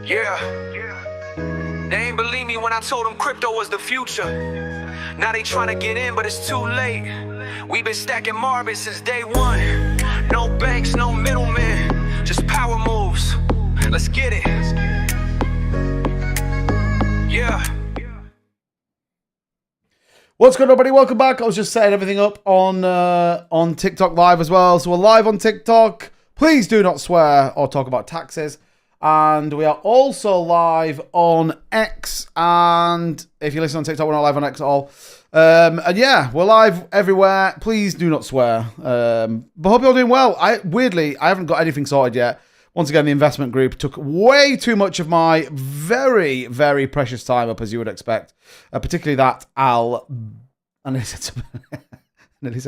Yeah. They ain't believe me when I told them crypto was the future. Now they trying to get in, but it's too late. We've been stacking Marbitz since day one. No banks, no middlemen, just power moves. Let's get it. Yeah. What's good, everybody? Welcome back. I was just setting everything up on TikTok Live as well. So we're live on TikTok. Please do not swear or talk about taxes. And we are also live on X. And if you listen on TikTok, we're not live on X at all. And yeah, we're live everywhere. Please do not swear. But hope you're doing well. Weirdly, I haven't got anything sorted yet. Once again, the investment group took way too much of my very, very precious time up, as you would expect. Particularly that Al. I nearly said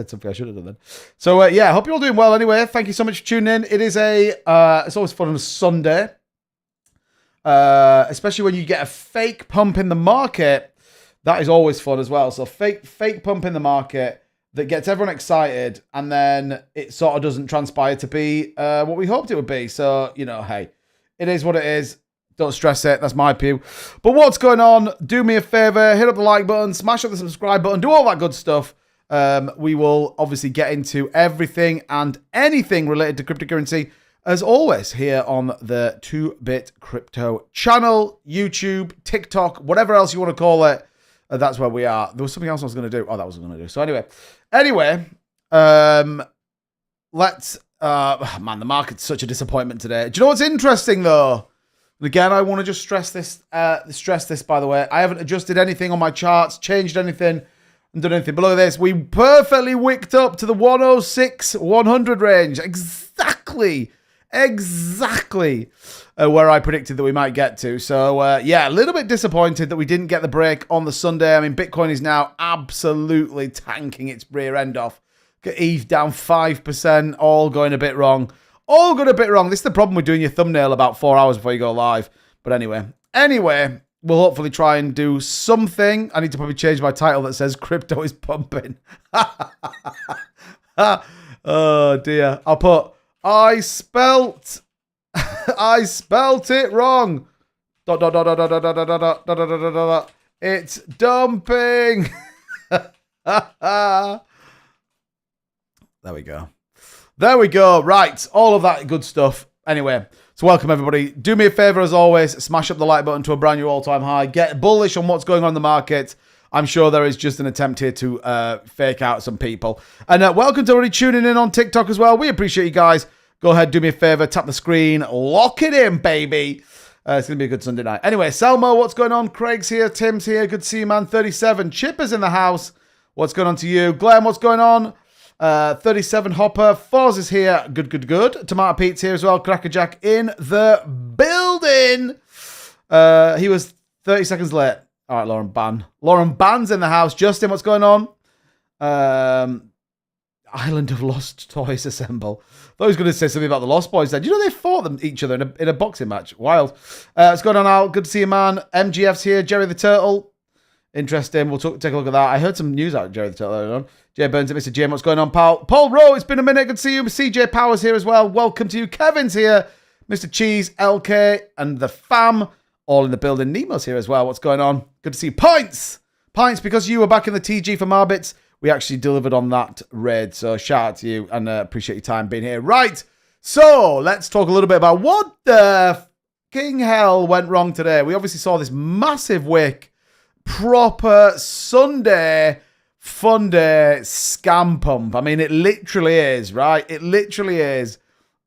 something I should have done then. So, yeah, hope you're all doing well anyway. Thank you so much for tuning in. It is it's always fun on a Sunday. Especially when you get a fake pump in the market. That is always fun as well. So, fake pump in the market that gets everyone excited, and then it sort of doesn't transpire to be what we hoped it would be. So, you know, hey, it is what it is. Don't stress it. That's my pew. But what's going on? Do me a favor. Hit up the like button. Smash up the subscribe button. Do all that good stuff. We will obviously get into everything and anything related to cryptocurrency, as always, here on the 2-Bit Crypto channel, YouTube, TikTok, whatever else you want to call it. That's where we are. There was something else I was going to do. Oh, that was what I was going to do. So anyway, let's, man, the market's such a disappointment today. Do you know what's interesting though? And again, I want to just stress this, by the way. I haven't adjusted anything on my charts, changed anything, and done anything. But look at this. We perfectly wicked up to the 106, 100 range. Exactly where I predicted that we might get to. So, yeah, a little bit disappointed that we didn't get the break on the Sunday. I mean, Bitcoin is now absolutely tanking its rear end off. Got ETH down 5%, all going a bit wrong. All going a bit wrong. This is the problem with doing your thumbnail about 4 hours before you go live. But anyway, we'll hopefully try and do something. I need to probably change my title that says crypto is pumping. Oh, dear. I'll put... I spelt it wrong. It's dumping. There we go. Right. All of that good stuff. Anyway, so welcome everybody. Do me a favor as always. Smash up the like button to a brand new all-time high. Get bullish on what's going on in the market. I'm sure there is just an attempt here to fake out some people. And welcome to everybody tuning in on TikTok as well. We appreciate you guys. Go ahead, do me a favor, tap the screen, lock it in, baby. It's going to be a good Sunday night. Anyway, Selmo, what's going on? Craig's here, Tim's here, good to see you, man. 37, Chipper's in the house. What's going on to you? Glenn, what's going on? 37, Hopper. Foz is here, good. Tomato Pete's here as well. Crackerjack in the building. He was 30 seconds late. All right, Lauren Ban. Lauren Ban's in the house. Justin, what's going on? Island of Lost Toys assemble. I thought he was going to say something about the Lost Boys then. You know they fought each other in a boxing match. Wild. What's going on, Al? Good to see you, man. MGF's here. Jerry the Turtle. Interesting. We'll take a look at that. I heard some news out of Jerry the Turtle earlier on. Jay Burns and Mr. Jim. What's going on, pal? Paul Rowe, it's been a minute. Good to see you. CJ Powers here as well. Welcome to you. Kevin's here. Mr. Cheese, LK, and the fam. All in the building. Nemo's here as well. What's going on? Good to see you. Points, because you were back in the TG for Marbitz. We actually delivered on that raid. So shout out to you and appreciate your time being here. Right. So let's talk a little bit about what the fucking hell went wrong today. We obviously saw this massive wick. Proper Sunday fun day scam pump. I mean, it literally is, right? It literally is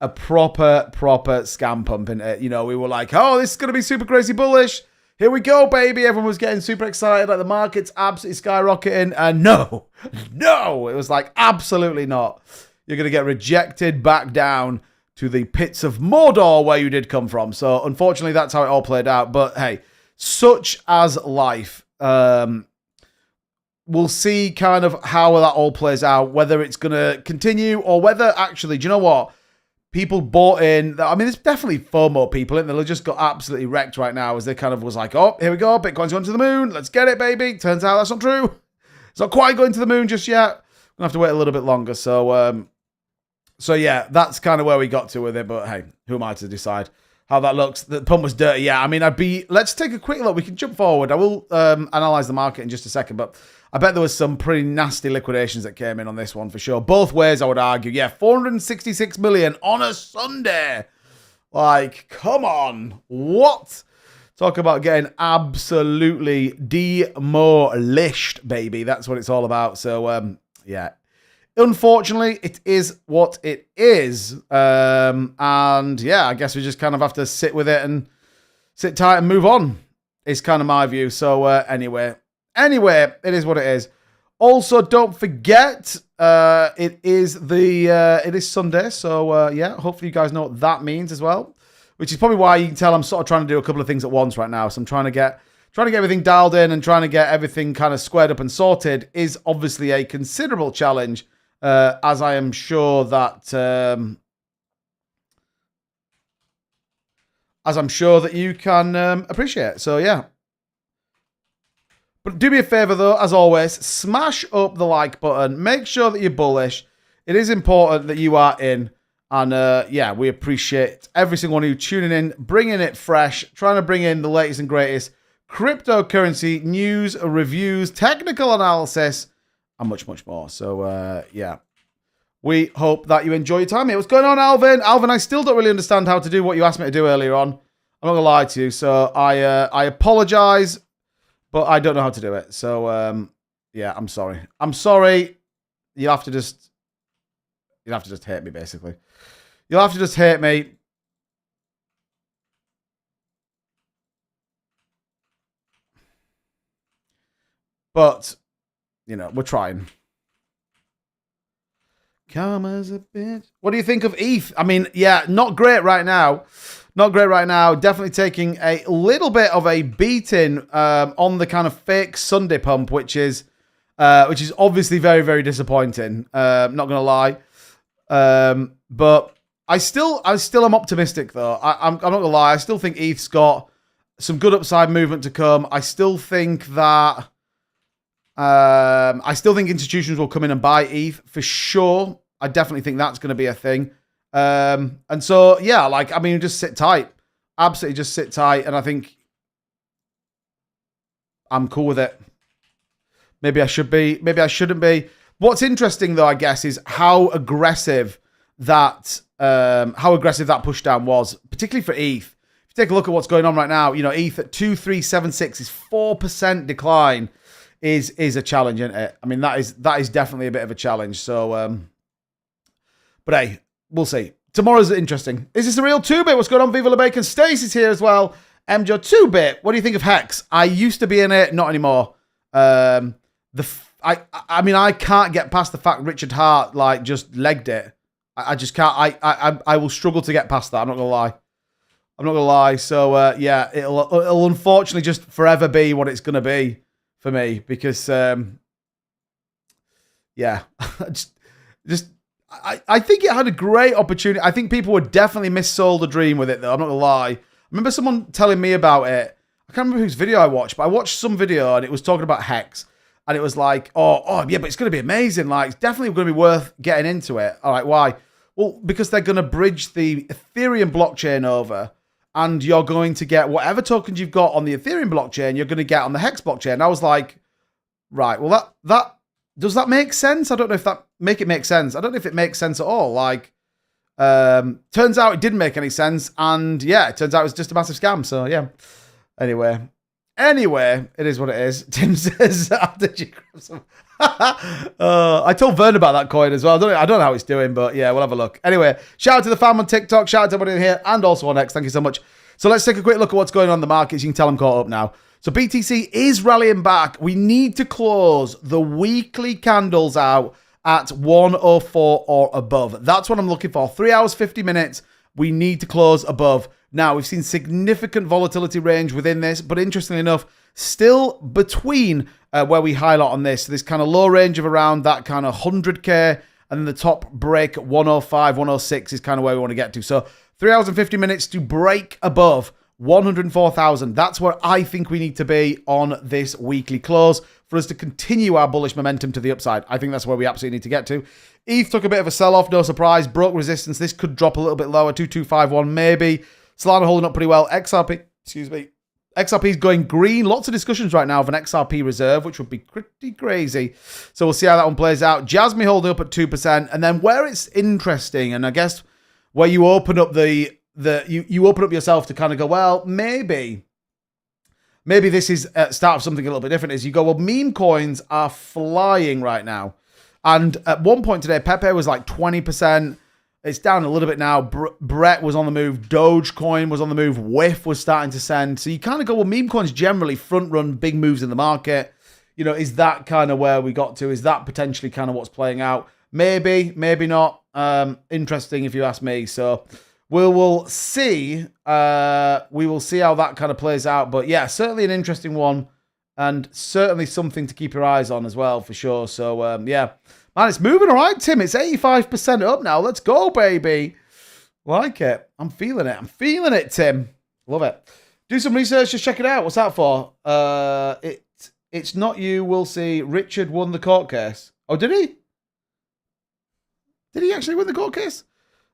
a proper scam pump. And, you know, we were like, oh, this is going to be super crazy bullish. Here we go, baby. Everyone was getting super excited. Like the market's absolutely skyrocketing. And no, it was like, absolutely not. You're going to get rejected back down to the pits of Mordor where you did come from. So unfortunately, that's how it all played out. But hey, such as life. We'll see kind of how that all plays out, whether it's going to continue or whether actually, do you know what? People bought in. I mean, there's definitely FOMO people in there. They just got absolutely wrecked right now as they kind of was like, oh, here we go. Bitcoin's going to the moon. Let's get it, baby. Turns out that's not true. It's not quite going to the moon just yet. We're going to have to wait a little bit longer. So yeah, that's kind of where we got to with it. But hey, who am I to decide how that looks. The pump was dirty. Yeah, I mean, let's take a quick look. We can jump forward. I will analyze the market in just a second, but I bet there was some pretty nasty liquidations that came in on this one for sure. Both ways, I would argue. Yeah, 466 million on a Sunday. Like, come on. What? Talk about getting absolutely demolished, baby. That's what it's all about. So, yeah. Unfortunately, it is what it is. And yeah, I guess we just kind of have to sit with it and sit tight and move on. Is kind of my view. So anyway, it is what it is. Also, don't forget, it is Sunday. So yeah, hopefully you guys know what that means as well. Which is probably why you can tell I'm sort of trying to do a couple of things at once right now. So I'm trying to get everything dialed in and trying to get everything kind of squared up and sorted is obviously a considerable challenge, as I am sure that you can appreciate. So yeah. But do me a favor though, as always, smash up the like button. Make sure that you're bullish. It is important that you are in. And yeah, we appreciate every single one of you tuning in, bringing it fresh, trying to bring in the latest and greatest cryptocurrency news, reviews, technical analysis, and much, much more. So yeah, we hope that you enjoy your time here. What's going on, Alvin? Alvin, I still don't really understand how to do what you asked me to do earlier on. I'm not going to lie to you. So I apologize, but I don't know how to do it. So yeah, I'm sorry. I'm sorry. You'll have to just hate me, basically. You'll have to just hate me. But, you know, we're trying. Come as a bitch. What do you think of ETH? I mean, yeah, not great right now. Not great right now. Definitely taking a little bit of a beating on the kind of fake Sunday pump, which is obviously very, very disappointing. Not going to lie. But I still am optimistic though. I'm not gonna lie. I still think ETH's got some good upside movement to come. I still think that institutions will come in and buy ETH for sure. I definitely think that's going to be a thing. And so yeah, like I mean, just sit tight. Absolutely, just sit tight. And I think I'm cool with it. Maybe I should be. Maybe I shouldn't be. What's interesting though, I guess, is how aggressive that push down was, particularly for ETH. If you take a look at what's going on right now, you know, ETH at 2376 is 4% decline is a challenge, isn't it? I mean, that is definitely a bit of a challenge. So, but hey, we'll see. Tomorrow's interesting. Is this a real 2-bit? What's going on? Viva La Bacon. Stacey's here as well. MJ 2-bit. What do you think of Hex? I used to be in it, not anymore. I mean, I can't get past the fact Richard Hart like just legged it. I just can't. I will struggle to get past that. I'm not gonna lie. So yeah, it'll unfortunately just forever be what it's gonna be for me because yeah, I think it had a great opportunity. I think people were definitely missold the dream with it though. I'm not gonna lie. I remember someone telling me about it. I can't remember whose video I watched, but I watched some video and it was talking about Hex. And it was like, oh yeah, but it's going to be amazing. Like, it's definitely going to be worth getting into it. All right, why? Well, because they're going to bridge the Ethereum blockchain over, and you're going to get whatever tokens you've got on the Ethereum blockchain, you're going to get on the Hex blockchain. And I was like, right, well, that does that make sense? I don't know if that make sense. I don't know if it makes sense at all. Like, turns out it didn't make any sense, and yeah, it turns out it was just a massive scam. So yeah. Anyway, it is what it is. Tim says, did you grab some? I told Vern about that coin as well. I don't know how it's doing, but yeah, we'll have a look. Anyway, shout out to the fam on TikTok. Shout out to everybody in here and also on X. Thank you so much. So let's take a quick look at what's going on in the markets. You can tell I'm caught up now. So BTC is rallying back. We need to close the weekly candles out at 104 or above. That's what I'm looking for. 3 hours, 50 minutes. We need to close above. Now, we've seen significant volatility range within this, but interestingly enough, still between where we highlight on this kind of low range of around that kind of 100K, and then the top break at 105, 106 is kind of where we want to get to. So 3 hours and 50 minutes to break above 104,000. That's where I think we need to be on this weekly close for us to continue our bullish momentum to the upside. I think that's where we absolutely need to get to. ETH took a bit of a sell-off, no surprise, broke resistance. This could drop a little bit lower, 2251 maybe. Solana holding up pretty well. XRP, excuse me. XRP is going green. Lots of discussions right now of an XRP reserve, which would be pretty crazy. So we'll see how that one plays out. Jasmine holding up at 2%. And then where it's interesting, and I guess where you open up you open up yourself to kind of go, well, maybe this is start of something a little bit different, is you go, well, meme coins are flying right now. And at one point today, Pepe was like 20%. It's down a little bit now. Brett was on the move. Dogecoin was on the move. WIF was starting to send. So you kind of go, well, meme coins generally front run big moves in the market. You know, is that kind of where we got to? Is that potentially kind of what's playing out? Maybe, maybe not. Interesting if you ask me. So we will see. We will see how that kind of plays out. But yeah, certainly an interesting one. And certainly something to keep your eyes on as well, for sure. So, yeah. Man, it's moving all right, Tim. It's 85% up now. Let's go, baby. Like it. I'm feeling it. I'm feeling it, Tim. Love it. Do some research. Just check it out. What's that for? It's not you. We'll see. Richard won the court case. Oh, did he? Did he actually win the court case?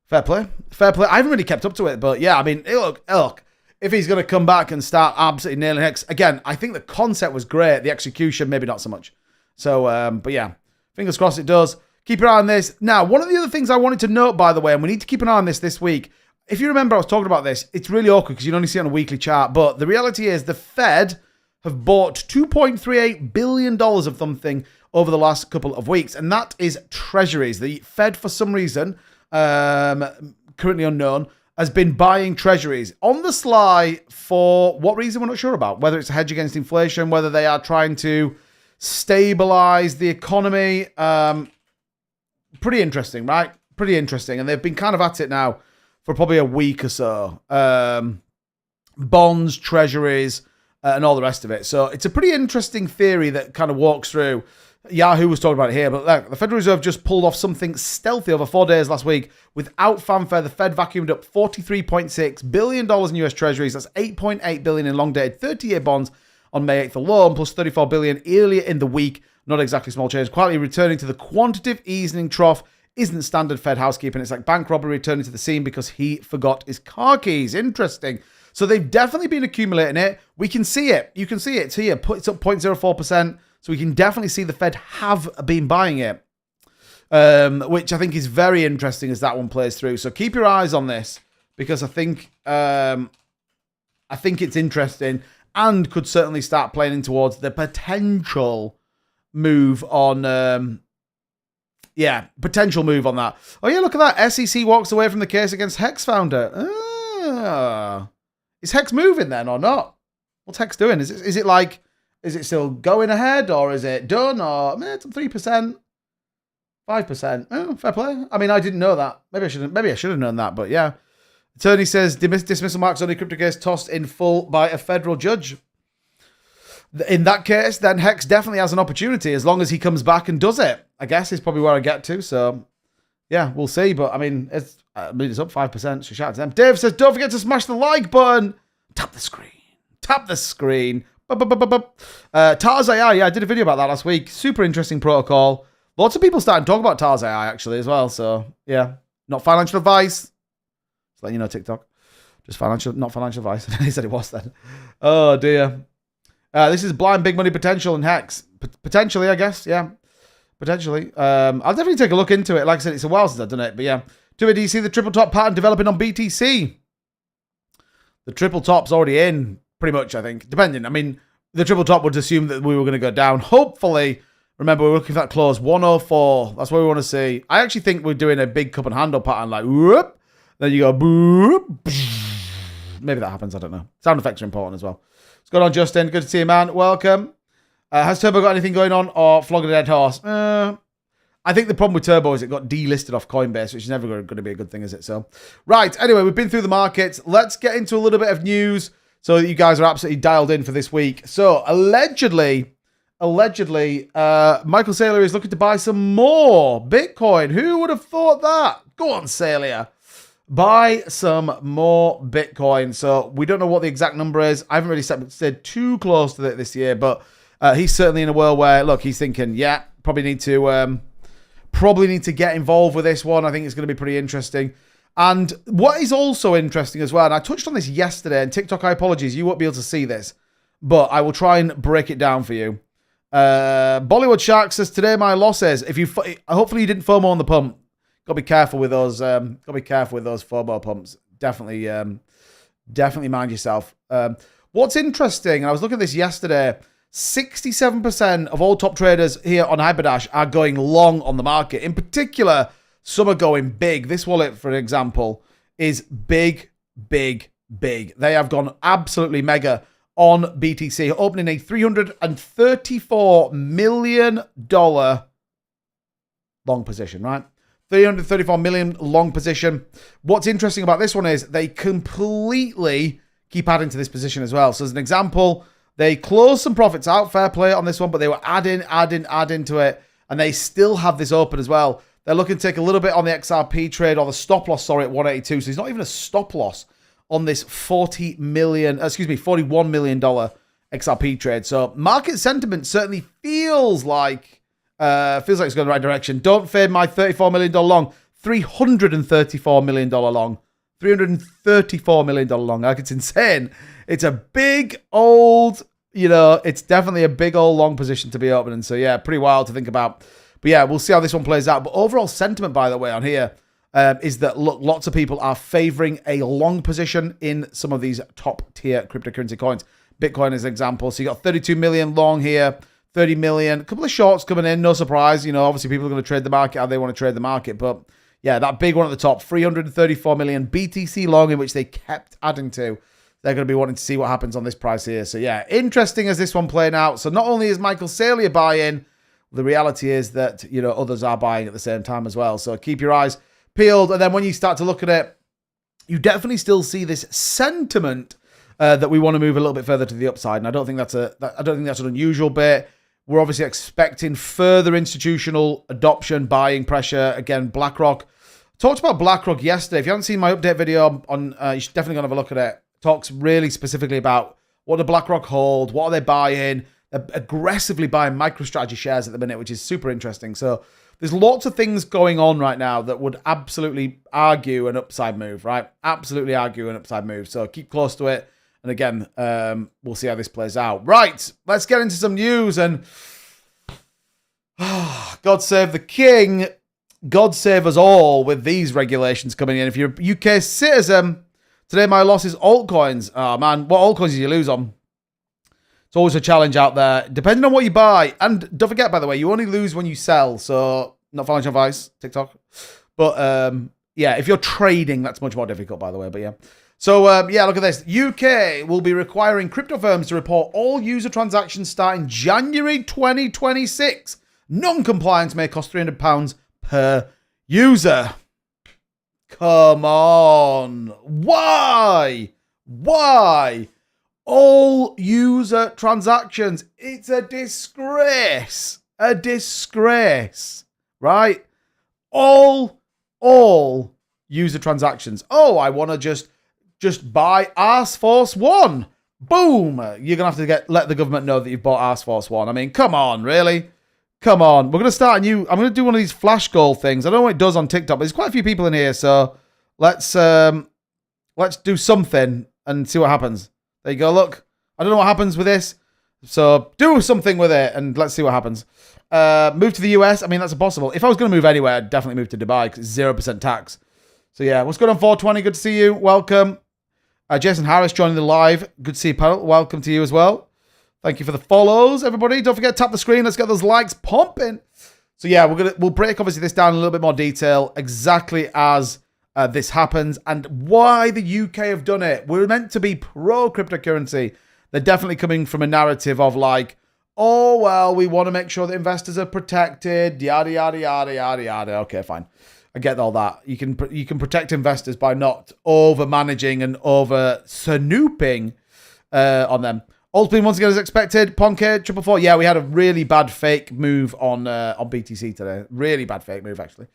Fair play. Fair play. I haven't really kept up to it, but yeah, I mean, look. If he's going to come back and start absolutely nailing Hex, again, I think the concept was great. The execution, maybe not so much. So, but yeah. Fingers crossed it does. Keep your eye on this. Now, one of the other things I wanted to note, by the way, and we need to keep an eye on this week. If you remember, I was talking about this. It's really awkward because you can only see it on a weekly chart. But the reality is the Fed have bought $2.38 billion of something over the last couple of weeks. And that is treasuries. The Fed, for some reason, currently unknown, has been buying treasuries on the sly for what reason we're not sure about. Whether it's a hedge against inflation, whether they are trying to stabilize the economy. Pretty interesting, right? Pretty interesting. And they've been kind of at it now for probably a week or so. Bonds, treasuries, and all the rest of it. So it's a pretty interesting theory that kind of walks through. Yahoo was talking about it here, but look, the Federal Reserve just pulled off something stealthy over 4 days last week. Without fanfare, the Fed vacuumed up $43.6 billion in US treasuries. That's $8.8 billion in long-dated 30-year bonds on May 8th alone, plus $34 billion earlier in the week. Not exactly small change. Quietly returning to the quantitative easing trough isn't standard Fed housekeeping. It's like bank robbery returning to the scene because he forgot his car keys. Interesting. So they've definitely been accumulating it. We can see it. You can see it. It's here. It's up 0.04%. So we can definitely see the Fed have been buying it, which I think is very interesting as that one plays through. So keep your eyes on this because I think it's interesting and could certainly start playing in towards the potential move on. Potential move on that. Oh yeah, look at that. SEC walks away from the case against Hex founder. Is Hex moving then or not? What's Hex doing? Is it like? Is it still going ahead, or is it done, or it's 3%, 5%? Oh, fair play. I mean, I didn't know that. Maybe I should have known that, but yeah. Attorney says dismissal marks on a crypto case tossed in full by a federal judge. In that case, then Hex definitely has an opportunity as long as he comes back and does it. I guess is probably where I get to. So yeah, we'll see. But I mean, it's up 5%. So shout out to them. Dave says, don't forget to smash the like button. Tap the screen. Tap the screen. Tars AI, yeah, I did a video about that last week. Super interesting protocol. Lots of people starting to talk about Tars AI actually as well. So yeah, not financial advice. Just letting you know, TikTok. Just not financial advice. He said it was then. Oh dear. This is blind big money potential in Hex. Potentially, I guess. Yeah, potentially. I'll definitely take a look into it. Like I said, it's a while since I've done it, but yeah. Do you see the triple top pattern developing on BTC? The triple top's already in. Pretty much, I think. Depending. I mean, the triple top would assume that we were going to go down. Hopefully, remember, we're looking for that close. 104. That's what we want to see. I actually think we're doing a big cup and handle pattern, like, whoop. Then you go, boop. Maybe that happens. I don't know. Sound effects are important as well. What's going on, Justin? Good to see you, man. Welcome. Has Turbo got anything going on or flogging a dead horse? I think the problem with Turbo is it got delisted off Coinbase, which is never going to be a good thing, is it? So, right. Anyway, we've been through the markets. Let's get into a little bit of news, so that you guys are absolutely dialed in for this week. So, allegedly, Michael Saylor is looking to buy some more Bitcoin. Who would have thought that? Go on, Saylor. Buy some more Bitcoin. So, we don't know what the exact number is. I haven't really said too close to it this year, but he's certainly in a world where, look, he's thinking, yeah, probably need to get involved with this one. I think it's going to be pretty interesting. And what is also interesting as well, and I touched on this yesterday, and TikTok, I apologize, you won't be able to see this, but I will try and break it down for you. Bollywood Shark says, today my losses. Hopefully you didn't FOMO on the pump. Got to be careful with those. Got to be careful with those FOMO pumps. Definitely mind yourself. What's interesting, and I was looking at this yesterday, 67% of all top traders here on Hyperdash are going long on the market. In particular, some are going big. This wallet, for example, is big, big, big. They have gone absolutely mega on BTC, opening a $334 million long position, right? 334 million long position. What's interesting about this one is they completely keep adding to this position as well. So as an example, they closed some profits out, fair play on this one, but they were adding to it, and they still have this open as well. They're looking to take a little bit on the XRP trade, or the stop loss, sorry, at 182. So it's not even a stop loss on this $41 million XRP trade. So market sentiment certainly feels like it's going in the right direction. Don't fade my $34 million long, $334 million long, $334 million long. Like, it's insane. It's a big old, it's definitely a big old long position to be opening. So yeah, pretty wild to think about. But yeah, we'll see how this one plays out. But overall sentiment, by the way, on here is that, look, lots of people are favoring a long position in some of these top tier cryptocurrency coins. Bitcoin is an example. So you got 32 million long here, 30 million, a couple of shorts coming in, no surprise. Obviously people are going to trade the market how they want to trade the market. But yeah, that big one at the top, 334 million BTC long, in which they kept adding to. They're going to be wanting to see what happens on this price here. So yeah, interesting as this one playing out. So not only is Michael Saylor buying, the reality is that, others are buying at the same time as well. So keep your eyes peeled. And then when you start to look at it, you definitely still see this sentiment that we want to move a little bit further to the upside. And I don't think that's an unusual bit. We're obviously expecting further institutional adoption, buying pressure. Again, BlackRock. Talked about BlackRock yesterday. If you haven't seen my update video on, you should definitely go and have a look at it. Talks really specifically about what do BlackRock hold, what are they buying. They're aggressively buying MicroStrategy shares at the minute, which is super interesting. So there's lots of things going on right now that would absolutely argue an upside move, right? Absolutely argue an upside move. So keep close to it. And again, we'll see how this plays out. Right, let's get into some news. And God save the king. God save us all with these regulations coming in. If you're a UK citizen, today my loss is altcoins. Oh, man, what altcoins did you lose on? It's always a challenge out there, depending on what you buy. And don't forget, by the way, you only lose when you sell. So, not financial advice, TikTok. But, yeah, if you're trading, that's much more difficult, by the way. But, yeah. So, yeah, look at this. UK will be requiring crypto firms to report all user transactions starting January 2026. Non-compliance may cost £300 per user. Come on. Why? All user transactions. It's a disgrace. A disgrace. Right? All user transactions. Oh, I want to just buy Arse Force 1. Boom. You're going to have to let the government know that you've bought Arse Force 1. I mean, come on, really? Come on. We're going to start a new... I'm going to do one of these flash goal things. I don't know what it does on TikTok, but there's quite a few people in here, so let's do something and see what happens. There you go. Look, I don't know what happens with this, so do something with it and let's see what happens. Move to the US. I mean, that's impossible. If I was going to move anywhere, I'd definitely move to Dubai because it's 0% tax. So yeah, what's going on, 420? Good to see you. Welcome. Jason Harris joining the live. Good to see you, panel. Welcome to you as well. Thank you for the follows, everybody. Don't forget to tap the screen. Let's get those likes pumping. So yeah, we'll break obviously this down in a little bit more detail, exactly as this happens and why the UK have done it. We're meant to be pro cryptocurrency. They're definitely coming from a narrative of like, oh well, we want to make sure that investors are protected. Yada yada yada yada yada. Okay, fine. I get all that. You can protect investors by not over managing and over snooping on them. Altcoin once again as expected. Ponke 444. Yeah, we had a really bad fake move on BTC today. Really bad fake move actually.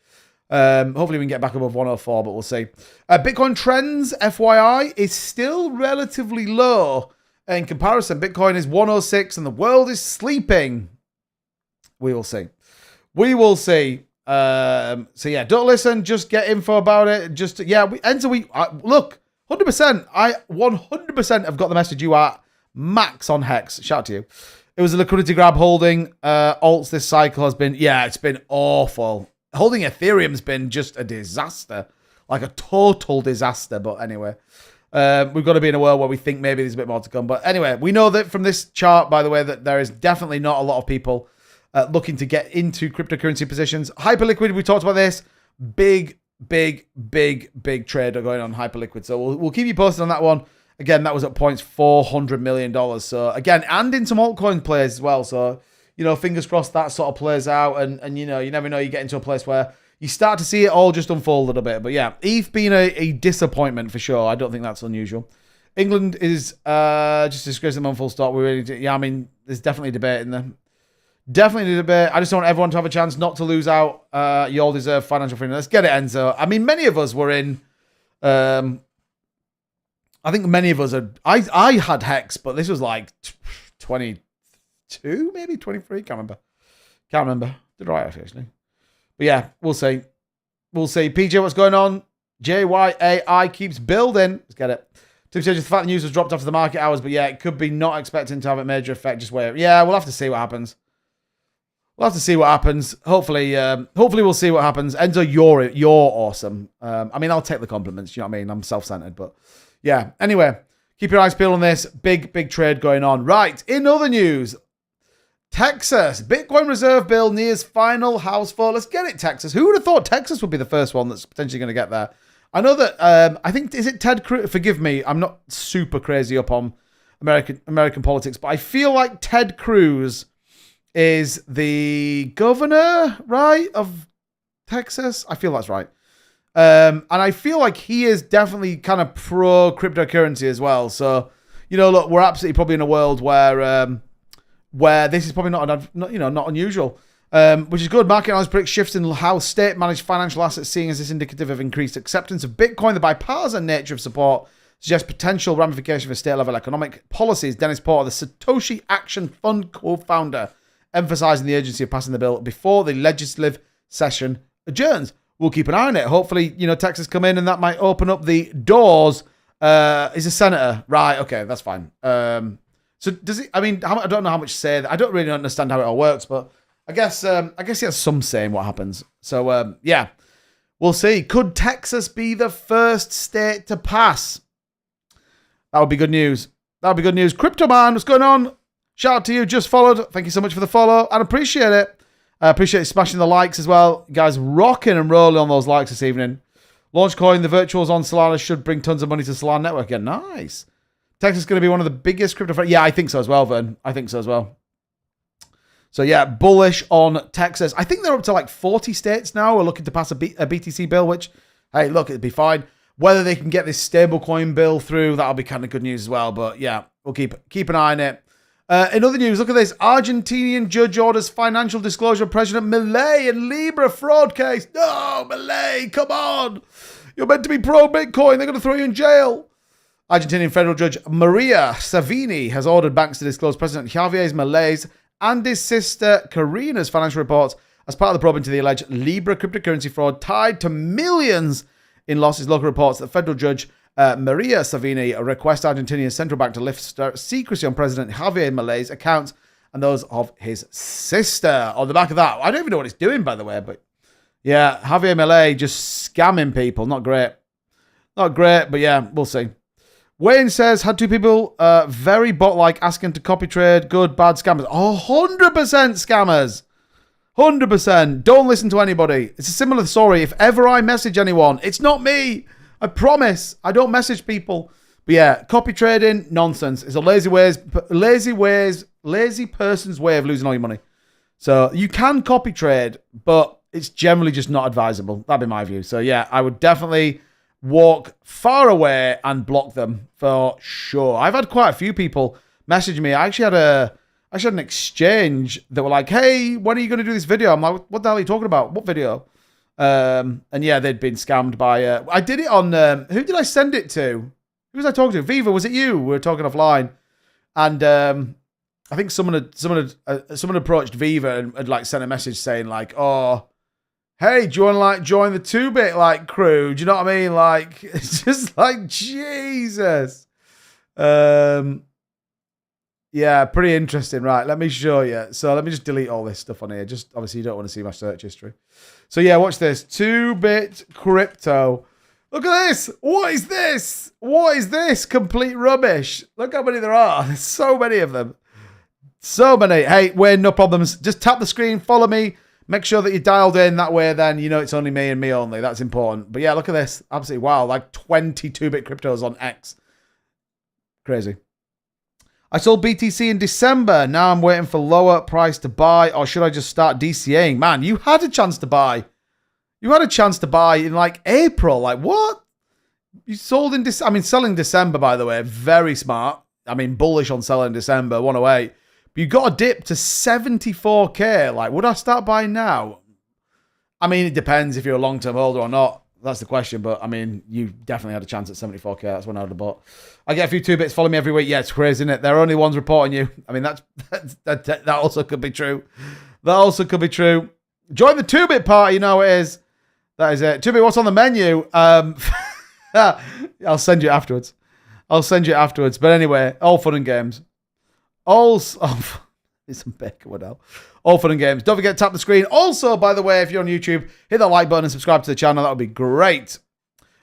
Hopefully we can get back above 104, but we'll see. Bitcoin trends, FYI, is still relatively low in comparison. Bitcoin is 106 and the world is sleeping. We will see. We will see. So yeah, don't listen. Just get info about it. Just yeah, look, 100%. I 100% have got the message. You are max on Hex. Shout out to you. It was a liquidity grab holding alts. This cycle has been it's been awful. Holding Ethereum's been just a disaster, like a total disaster. But anyway, we've got to be in a world where we think maybe there's a bit more to come. But anyway, we know that from this chart, by the way, that there is definitely not a lot of people looking to get into cryptocurrency positions. Hyperliquid, we talked about this. Big trade going on Hyperliquid. So we'll keep you posted on that one. Again, that was at points $400 million. So again, and in some altcoin plays as well. So, fingers crossed that sort of plays out. And you never know, you get into a place where you start to see it all just unfold a little bit. But yeah, ETH being a disappointment for sure. I don't think that's unusual. England is just disgracing them full stop. There's definitely debate in there. Definitely a debate. I just want everyone to have a chance not to lose out. You all deserve financial freedom. Let's get it, Enzo. Many of us were in... I think many of us are... I had Hex, but this was like 22, maybe 23. Can't remember. Did right, actually. But yeah, we'll see. PJ, what's going on? JYAI keeps building. Let's get it. Tim says the fact the news was dropped after the market hours, but yeah, it could be not expecting to have a major effect. Just wait. Yeah, we'll have to see what happens. Hopefully we'll see what happens. Enzo, you're awesome. I'll take the compliments. You know what I mean? I'm self-centered, but yeah. Anyway, keep your eyes peeled on this. Big trade going on. Right. In other news, Texas Bitcoin reserve bill nears final House vote. Let's get it, Texas. Who would have thought Texas would be the first one that's potentially going to get there? I know that. I think is it Ted Cruz? Forgive me. I'm not super crazy up on American politics, but I feel like Ted Cruz is the governor, right, of Texas? I feel that's right. And I feel like he is definitely kind of pro cryptocurrency as well. So, look, we're absolutely probably in a world where this is probably not unusual, which is good. Market analysts predict shifts in how state managed financial assets, seeing as this indicative of increased acceptance of Bitcoin. The bipartisan nature of support suggests potential ramification for state-level economic policies. Dennis Porter, the Satoshi Action Fund co-founder, emphasizing the urgency of passing the bill before the legislative session adjourns. We'll keep an eye on it. Hopefully, Texas come in and that might open up the doors. He's a senator. Right, okay, that's fine. So does he, I don't know how much say, I don't really understand how it all works, but I guess he has some say in what happens. So, yeah, we'll see. Could Texas be the first state to pass? That would be good news. Crypto Man, what's going on? Shout out to you, just followed. Thank you so much for the follow. And appreciate it. I appreciate smashing the likes as well. You guys rocking and rolling on those likes this evening. Launchcoin, the virtuals on Solana should bring tons of money to Solana network again. Nice. Texas is going to be one of the biggest crypto... Yeah, I think so as well, Vern. I think so as well. So yeah, bullish on Texas. I think they're up to like 40 states now who are looking to pass a BTC bill, which, hey, look, it'd be fine. Whether they can get this stablecoin bill through, that'll be kind of good news as well. But yeah, we'll keep an eye on it. In other news, look at this. Argentinian judge orders financial disclosure of President Milei and Libra fraud case. No, Milei, come on. You're meant to be pro-Bitcoin. They're going to throw you in jail. Argentinian federal judge Maria Savini has ordered banks to disclose President Javier Milei's and his sister Karina's financial reports as part of the probe into the alleged Libra cryptocurrency fraud tied to millions in losses. Local reports that federal judge Maria Savini requests Argentinia's central bank to lift secrecy on President Javier Milei's accounts and those of his sister. On the back of that, I don't even know what it's doing, by the way, but yeah, Javier Milei just scamming people. Not great, but yeah, we'll see. Wayne says, had two people very bot-like asking to copy trade. Good, bad scammers. 100% scammers. 100%. Don't listen to anybody. It's a similar story. If ever I message anyone, it's not me. I promise. I don't message people. But yeah, copy trading, nonsense. It's a lazy person's way of losing all your money. So you can copy trade, but it's generally just not advisable. That'd be my view. So yeah, I would definitely walk far away and block them for sure. I've had quite a few people message me. I actually had an exchange that were like, hey, when are you going to do this video? I'm like, what the hell are you talking about? What video? And yeah, they'd been scammed by, I did it on, who did I send it to? Who was I talking to? Viva, was it you? We were talking offline. And, I think someone approached Viva and had like sent a message saying like, oh, hey, do you want to like join the 2-bit like crew? Do you know what I mean? Like, it's just like, Jesus. Yeah, pretty interesting. Right, let me show you. So let me just delete all this stuff on here. Just obviously you don't want to see my search history. So yeah, watch this. 2-bit crypto. Look at this. What is this? What is this? Complete rubbish. Look how many there are. There's so many of them. So many. Hey, Wayne, no problems. Just tap the screen, follow me. Make sure that you're dialed in. That way, then, you know it's only me and me only. That's important. But yeah, look at this. Absolutely wow. Like 22-bit cryptos on X. Crazy. I sold BTC in December. Now I'm waiting for lower price to buy. Or should I just start DCAing? Man, you had a chance to buy. You had a chance to buy in like April. Like what? You sold in December. I mean, selling December, by the way. Very smart. I mean, bullish on selling December. 108. But you got a dip to 74k. Like, would I start buying now? I mean, it depends if you're a long-term holder or not. That's the question. But, I mean, you definitely had a chance at 74k. That's when I would have bought. I get a few 2-bits follow me every week. Yeah, it's crazy, isn't it? They're only ones reporting you. I mean, that also could be true. That also could be true. Join the 2-bit party. You know it is. That is it. 2-bit, what's on the menu? I'll send you afterwards. I'll send you afterwards. But anyway, all fun and games. It's some bacon, what else? All fun and games. Don't forget to tap the screen. Also, by the way, if you're on YouTube, hit that like button and subscribe to the channel. That would be great.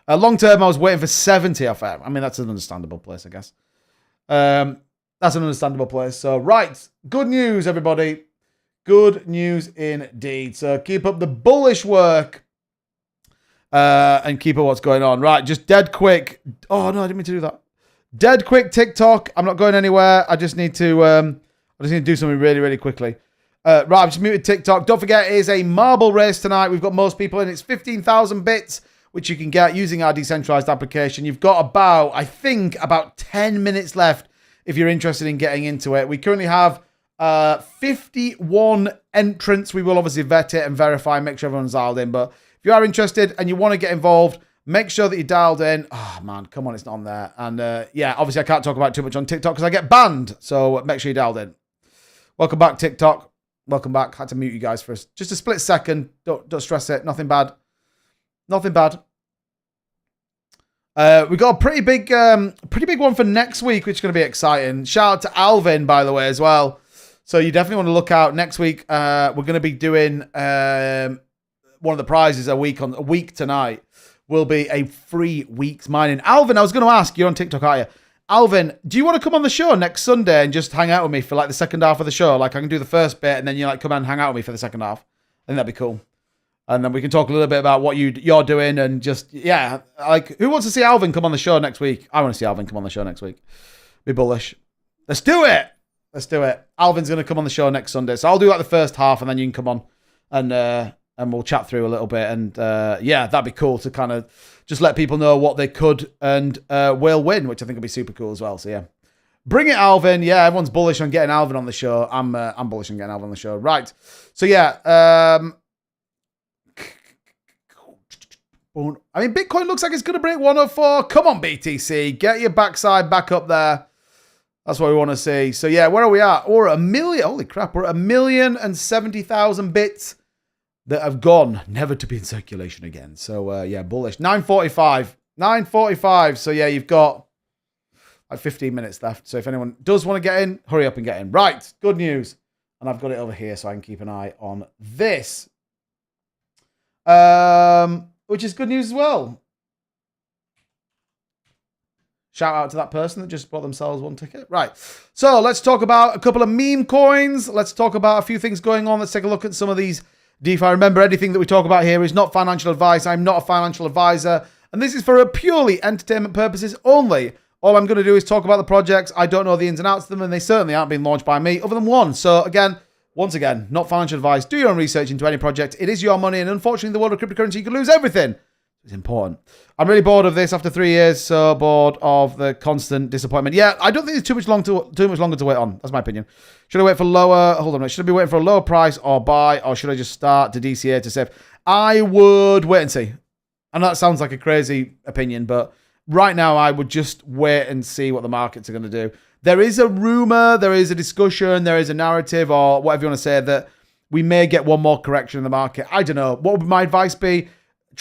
Long term, I was waiting for 70 off it. I mean, that's an understandable place, I guess. That's an understandable place. So, right. Good news, everybody. Good news indeed. So, keep up the bullish work. And keep up what's going on. Right, just dead quick. Oh, no, I didn't mean to do that. Dead quick TikTok. I'm not going anywhere. I just need to do something really, really quickly. Right, I've just muted TikTok. Don't forget, it is a marble race tonight. We've got most people in. It's 15,000 bits, which you can get using our decentralized application. You've got about 10 minutes left if you're interested in getting into it. We currently have 51 entrants. We will obviously vet it and verify, make sure everyone's dialed in. But if you are interested and you want to get involved, make sure that you're dialed in. Oh, man, come on, it's not on there. And, yeah, obviously I can't talk about it too much on TikTok because I get banned. So make sure you're dialed in. Welcome back, TikTok. Welcome back. Had to mute you guys for just a split second. Don't stress it. Nothing bad. Nothing bad. We got a pretty big one for next week, which is going to be exciting. Shout out to Alvin, by the way, as well. So you definitely want to look out next week. We're going to be doing one of the prizes a week tonight. Will be a free week's mining. Alvin, I was going to ask, you're on TikTok, aren't you? Alvin, do you want to come on the show next Sunday and just hang out with me for like the second half of the show? Like I can do the first bit and then you like come and hang out with me for the second half. I think that'd be cool. And then we can talk a little bit about what you're doing and just, yeah, like who wants to see Alvin come on the show next week? I want to see Alvin come on the show next week. Be bullish. Let's do it. Let's do it. Alvin's going to come on the show next Sunday. So I'll do like the first half and then you can come on and we'll chat through a little bit. And yeah, that'd be cool to kind of just let people know what they could and will win, which I think would be super cool as well. So yeah, bring it, Alvin. Yeah, everyone's bullish on getting Alvin on the show. I'm bullish on getting Alvin on the show. Right. So yeah, I mean, Bitcoin looks like it's going to break 104. Come on, BTC. Get your backside back up there. That's what we want to see. So yeah, where are we at? We're at 1 million. Holy crap. We're at 1,070,000 bits that have gone, never to be in circulation again. So, yeah, bullish. 9:45. 9:45. So, yeah, you've got like 15 minutes left. So, if anyone does want to get in, hurry up and get in. Right. Good news. And I've got it over here so I can keep an eye on this. Which is good news as well. Shout out to that person that just bought themselves one ticket. Right. So, let's talk about a couple of meme coins. Let's talk about a few things going on. Let's take a look at some of these DeFi. Remember, anything that we talk about here is not financial advice. I'm not a financial advisor. And this is for purely entertainment purposes only. All I'm going to do is talk about the projects. I don't know the ins and outs of them, and they certainly aren't being launched by me, other than one. So, once again, not financial advice. Do your own research into any project. It is your money, and unfortunately, in the world of cryptocurrency, you can lose everything. It's important. I'm really bored of this after 3 years. So bored of the constant disappointment. Yeah, I don't think there's too much longer to wait on. That's my opinion. Should I wait for lower? Hold on. Should I be waiting for a lower price or buy, or should I just start to DCA to save? I would wait and see. I know that sounds like a crazy opinion, but right now I would just wait and see what the markets are going to do. There is a rumor, there is a discussion, there is a narrative, or whatever you want to say, that We may get one more correction in the market. I don't know. What would my advice be?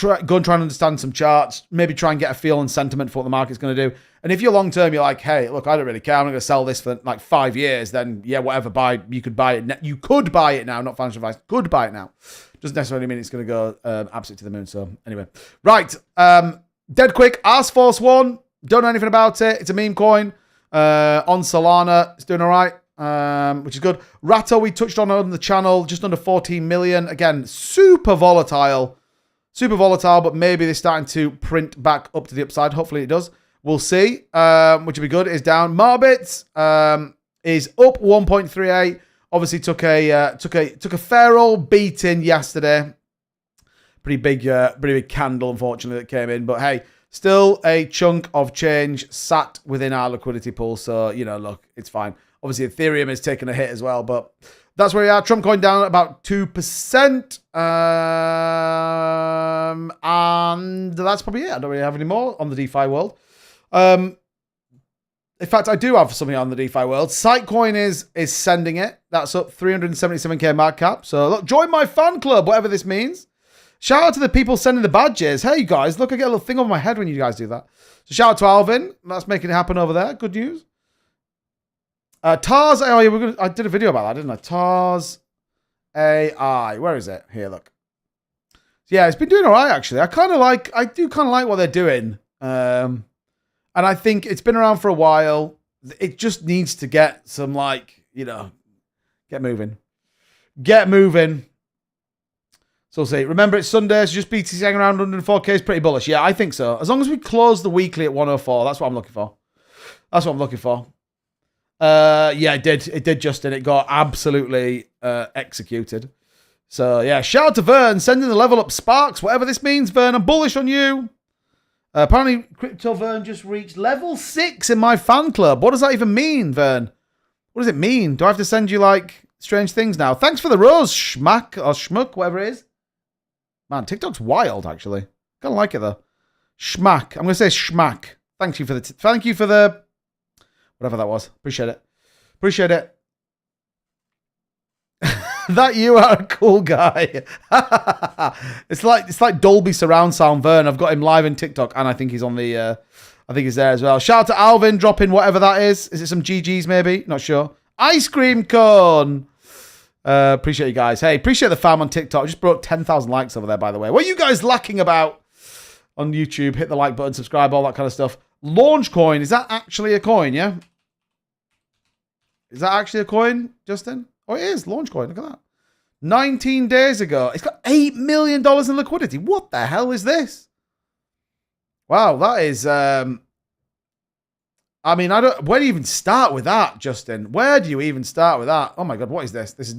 Go and try and understand some charts. Maybe try and get a feel and sentiment for what the market's going to do. And if you're long term, you're like, hey, look, I don't really care. I'm going to sell this for like 5 years. Then yeah, whatever. You could buy it. You could buy it now. Not financial advice. Could buy it now. Doesn't necessarily mean it's going to go absolutely to the moon. So anyway, right. Dead quick. Ask Force 1. Don't know anything about it. It's a meme coin on Solana. It's doing all right. Which is good. Ratto, we touched on the channel, just under 14 million. Again, super volatile, but maybe they're starting to print back up to the upside. Hopefully it does. We'll see. Which would be good. Is down. Marbitz is up 1.38. Obviously took a fair old beating yesterday. Pretty big candle, unfortunately, that came in. But hey, still a chunk of change sat within our liquidity pool. So look, it's fine. Obviously, Ethereum is taking a hit as well, but that's where we are. Trump coin down about 2%. And that's probably it. I don't really have any more on the DeFi world. In fact, I do have something on the DeFi world. Sitecoin is sending it. That's up 377k market cap. So look, join my fan club, whatever this means. Shout out to the people sending the badges. Hey, guys, look, I get a little thing over my head when you guys do that. So shout out to Alvin. That's making it happen over there. Good news. Tars, oh yeah, I did a video about that, didn't I? Tars AI, where is it? Here, look. Yeah, it's been doing all right, actually. I do kind of like what they're doing. And I think it's been around for a while. It just needs to get some, get moving. Get moving. So we'll see. Remember, it's Sunday, so just BTC hanging around 104k is pretty bullish. Yeah, I think so. As long as we close the weekly at 104, that's what I'm looking for. That's what I'm looking for. Yeah, it did. It did, Justin. It got absolutely executed. So, yeah, shout out to Vern, sending the level up sparks, whatever this means, Vern. I'm bullish on you. Apparently, Crypto Vern just reached level 6 in my fan club. What does that even mean, Vern? What does it mean? Do I have to send you, strange things now? Thanks for the rose, Schmack, or Schmuck, whatever it is. Man, TikTok's wild, actually. Kind of like it, though. Schmack. I'm going to say Schmack. Thank you for the... Whatever that was. Appreciate it. Appreciate it. That you are a cool guy. It's like Dolby surround sound, Vern. I've got him live in TikTok, and I think he's on the I think he's there as well. Shout out to Alvin dropping whatever that is. Is it some GGs maybe? Not sure. Ice cream cone. Appreciate you guys. Hey, appreciate the fam on TikTok. Just broke 10,000 likes over there, by the way. What are you guys lacking about on YouTube? Hit the like button, subscribe, all that kind of stuff. Launch coin. Is that actually a coin? Yeah. Is that actually a coin, Justin? Oh, it is. Launch coin. Look at that. 19 days ago. It's got $8 million in liquidity. What the hell is this? Wow, that is... I mean, where do you even start with that, Justin? Where do you even start with that? Oh my God, what is this? This is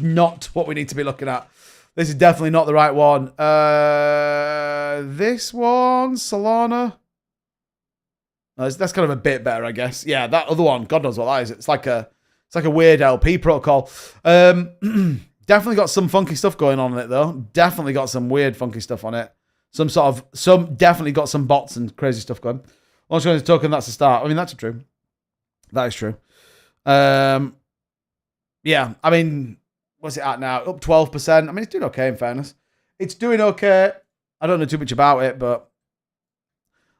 not what we need to be looking at. This is definitely not the right one. This one, Solana. That's kind of a bit better, I guess. Yeah, that other one, God knows what that is. It's like a weird LP protocol. Definitely got some funky stuff going on in it, though. Definitely got some weird, funky stuff on it. Definitely got some bots and crazy stuff going. Launch coin is a token, that's a start. I mean, that's true. That is true. Yeah, I mean, what's it at now? Up 12%. I mean, it's doing okay, in fairness. It's doing okay. I don't know too much about it, but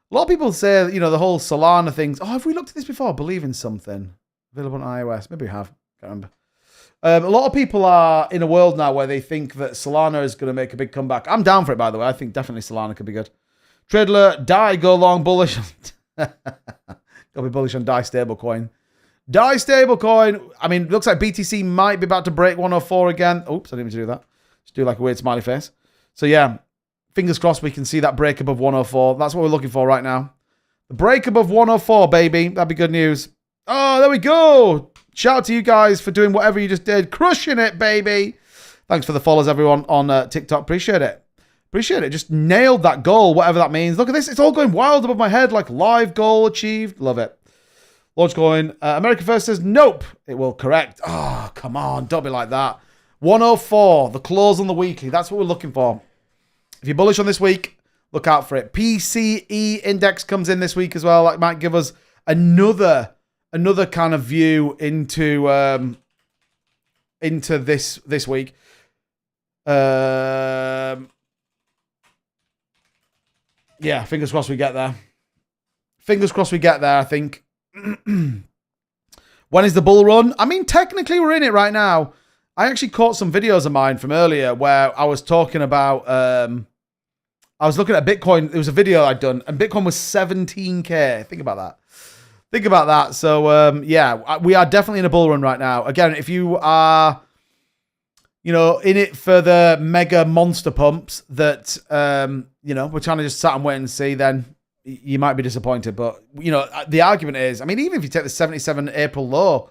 a lot of people say, the whole Solana things. Oh, have we looked at this before? Believe in something. Available on iOS. Maybe we have. Can't remember. A lot of people are in a world now where they think that Solana is going to make a big comeback. I'm down for it, by the way. I think definitely Solana could be good. Tradler, DAI, go long, bullish. Gotta be bullish on DAI stablecoin. DAI stablecoin. I mean, looks like BTC might be about to break 104 again. Oops, I didn't mean to do that. Just do like a weird smiley face. So yeah, fingers crossed we can see that break above 104. That's what we're looking for right now. The break above 104, baby. That'd be good news. Oh, there we go. Shout out to you guys for doing whatever you just did. Crushing it, baby. Thanks for the follows, everyone, on TikTok. Appreciate it. Appreciate it. Just nailed that goal, whatever that means. Look at this. It's all going wild above my head, like live goal achieved. Love it. Launch coin. America First says, nope. It will correct. Oh, come on. Don't be like that. 104, the close on the weekly. That's what we're looking for. If you're bullish on this week, look out for it. PCE index comes in this week as well. That might give us another kind of view into into this week. Yeah, fingers crossed we get there. Fingers crossed we get there, I think. When is the bull run? I mean, technically we're in it right now. I actually caught some videos of mine from earlier where I was talking about, I was looking at Bitcoin. It was a video I'd done, and Bitcoin was 17K. Think about that. Think about that. So, yeah, we are definitely in a bull run right now. Again, if you are, you know, in it for the mega monster pumps that, you know, we're trying to just sat and wait and see, then you might be disappointed. But, you know, the argument is, I mean, even if you take the 77 April low,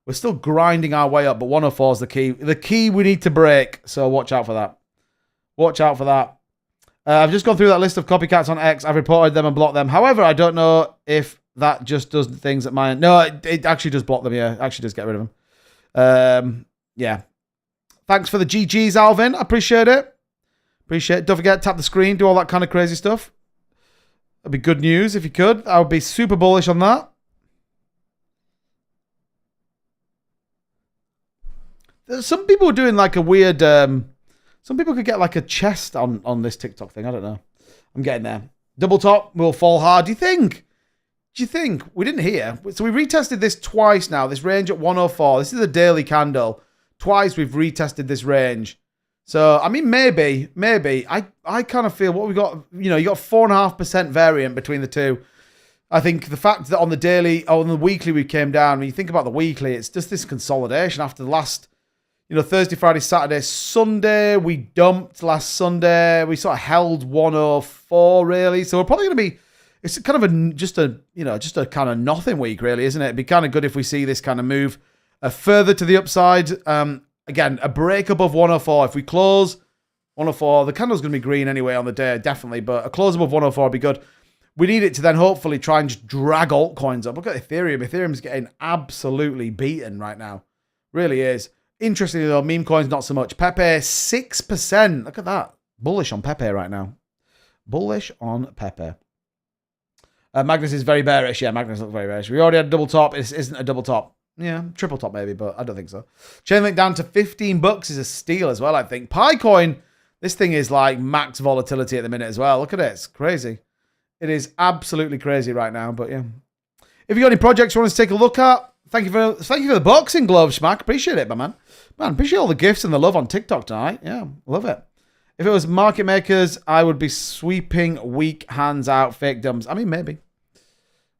we're still grinding our way up, but 104 is the key. The key we need to break, so watch out for that. Watch out for that. I've just gone through that list of copycats on X. I've reported them and blocked them. However, I don't know if that just does things at my end. No, it actually does block them, yeah. It actually does get rid of them. Yeah. Thanks for the GGs, Alvin. I appreciate it. Appreciate it. Don't forget, tap the screen, do all that kind of crazy stuff. That'd be good news if you could. I would be super bullish on that. Some people are doing like a weird... some people could get like a chest on this TikTok thing. I don't know. I'm getting there. Double top will fall hard. Do you think? Do you think? We didn't hear. So we retested this twice now. This range at 104. This is a daily candle. Twice we've retested this range. So, I mean, maybe. I kind of feel what we got, you know, you got 4.5% variant between the two. I think the fact that on the daily, on the weekly we came down, when you think about the weekly, it's just this consolidation after the last... You know, Thursday, Friday, Saturday, Sunday, we dumped last Sunday. We sort of held 104, really. So we're probably going to be, it's kind of just a kind of nothing week, really, isn't it? It'd be kind of good if we see this kind of move further to the upside. Again, a break above 104. If we close 104, the candle's going to be green anyway on the day, definitely. But a close above 104 would be good. We need it to then hopefully try and just drag altcoins up. Look at Ethereum. Ethereum's getting absolutely beaten right now. Really is. Interestingly, though, meme coins, not so much. Pepe, 6%. Look at that. Bullish on Pepe right now. Bullish on Pepe. Magnus is very bearish. Yeah, Magnus looks very bearish. We already had a double top. It isn't a double top. Yeah, triple top maybe, but I don't think so. Chainlink down to $15 is a steal as well, I think. Picoin, this thing is like max volatility at the minute as well. Look at it. It's crazy. It is absolutely crazy right now, but yeah. If you got any projects you want us to take a look at, thank you for the boxing gloves, Schmack. Appreciate it, my man. Man, appreciate all the gifts and the love on TikTok tonight. Yeah, love it. If it was market makers, I would be sweeping weak hands out, fake dumbs. I mean, maybe.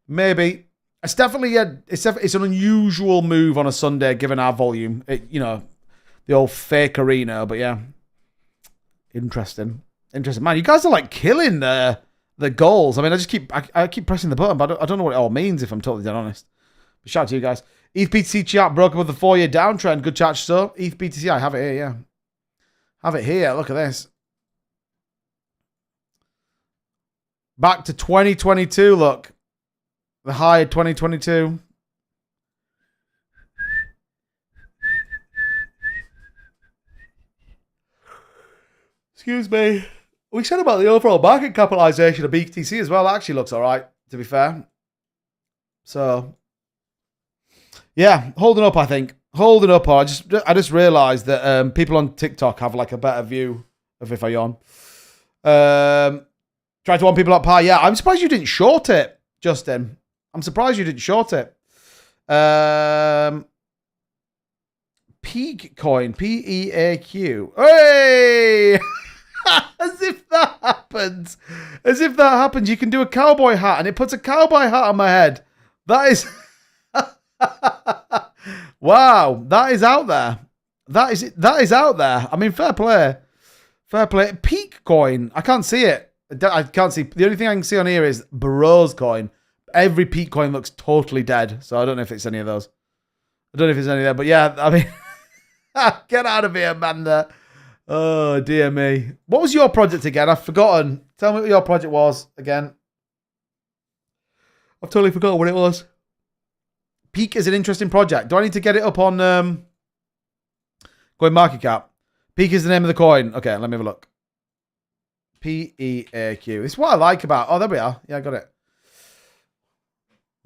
Maybe. It's definitely it's an unusual move on a Sunday given our volume. You know, the old fake arena, but yeah. Interesting. Man, you guys are like killing the goals. I mean, I keep pressing the button, but I don't know what it all means if I'm totally dead honest. But shout out to you guys. ETH BTC chart broke up with the 4-year downtrend. Good chat, so ETH BTC, I have it here, yeah. Have it here. Look at this. Back to 2022, look. The high of 2022. Excuse me. We said about the overall market capitalization of BTC as well. That actually looks all right, to be fair. So... yeah, holding up, I think. Holding up. I just realised that people on TikTok have like a better view of if I yawn. Try to warn people up high. Yeah, I'm surprised you didn't short it, Justin. I'm surprised you didn't short it. Peak coin, P-E-A-Q. Hey! As if that happens. As if that happens. You can do a cowboy hat and it puts a cowboy hat on my head. That is... wow, that is out there. That is out there. I mean, fair play. Fair play. Peak coin. I can't see it. I can't see. The only thing I can see on here is Burrows coin. Every peak coin looks totally dead. So I don't know if it's any of those. I don't know if it's any of that. But yeah, I mean, get out of here, man. Oh, dear me. What was your project again? I've forgotten. Tell me what your project was again. I've totally forgotten what it was. Peak is an interesting project. Do I need to get it up on Coin Market Cap? Peak is the name of the coin. Okay, let me have a look. P-E-A-Q. It's what I like about... oh, there we are. Yeah, I got it.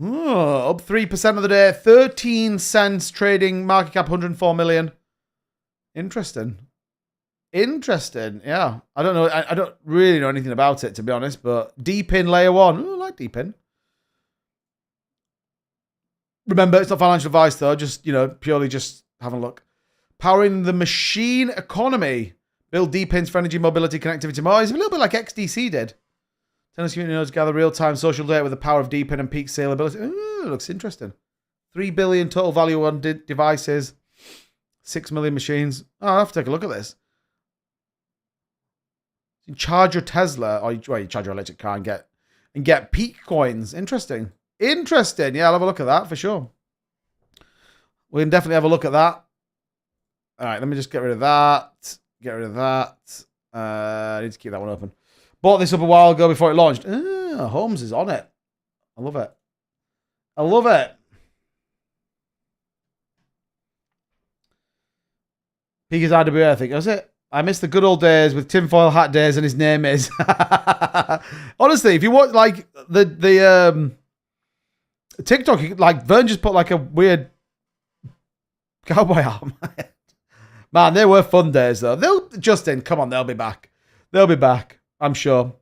Oh, up 3% of the day. 13 cents trading. Market cap 104 million. Interesting. Interesting. Yeah. I don't know. I don't really know anything about it, to be honest, but D-Pin layer 1. Ooh, I like D-Pin. Remember, it's not financial advice, though. Just, purely just having a look. Powering the machine economy. Build D-Pins for energy, mobility, connectivity more. It's a little bit like XDC did. Tennis community nodes gather real-time social data with the power of D-Pin and peak saleability. Ooh, looks interesting. 3 billion total value on devices. 6 million machines. Oh, I'll have to take a look at this. You charge your Tesla, or you charge your electric car and get peak coins. Interesting. Interesting. Yeah, I'll have a look at that for sure. We can definitely have a look at that. All right, let me just get rid of that. Get rid of that. I need to keep that one open. Bought this up a while ago before it launched. Holmes is on it. I love it. I love it. Peak is RWA, I think. Was it? I miss the good old days with tinfoil hat days, and his name is. Honestly, if you watch like the TikTok, like Vern just put like a weird cowboy hat on my head. Man, they were fun days though. Justin, come on, they'll be back. They'll be back, I'm sure.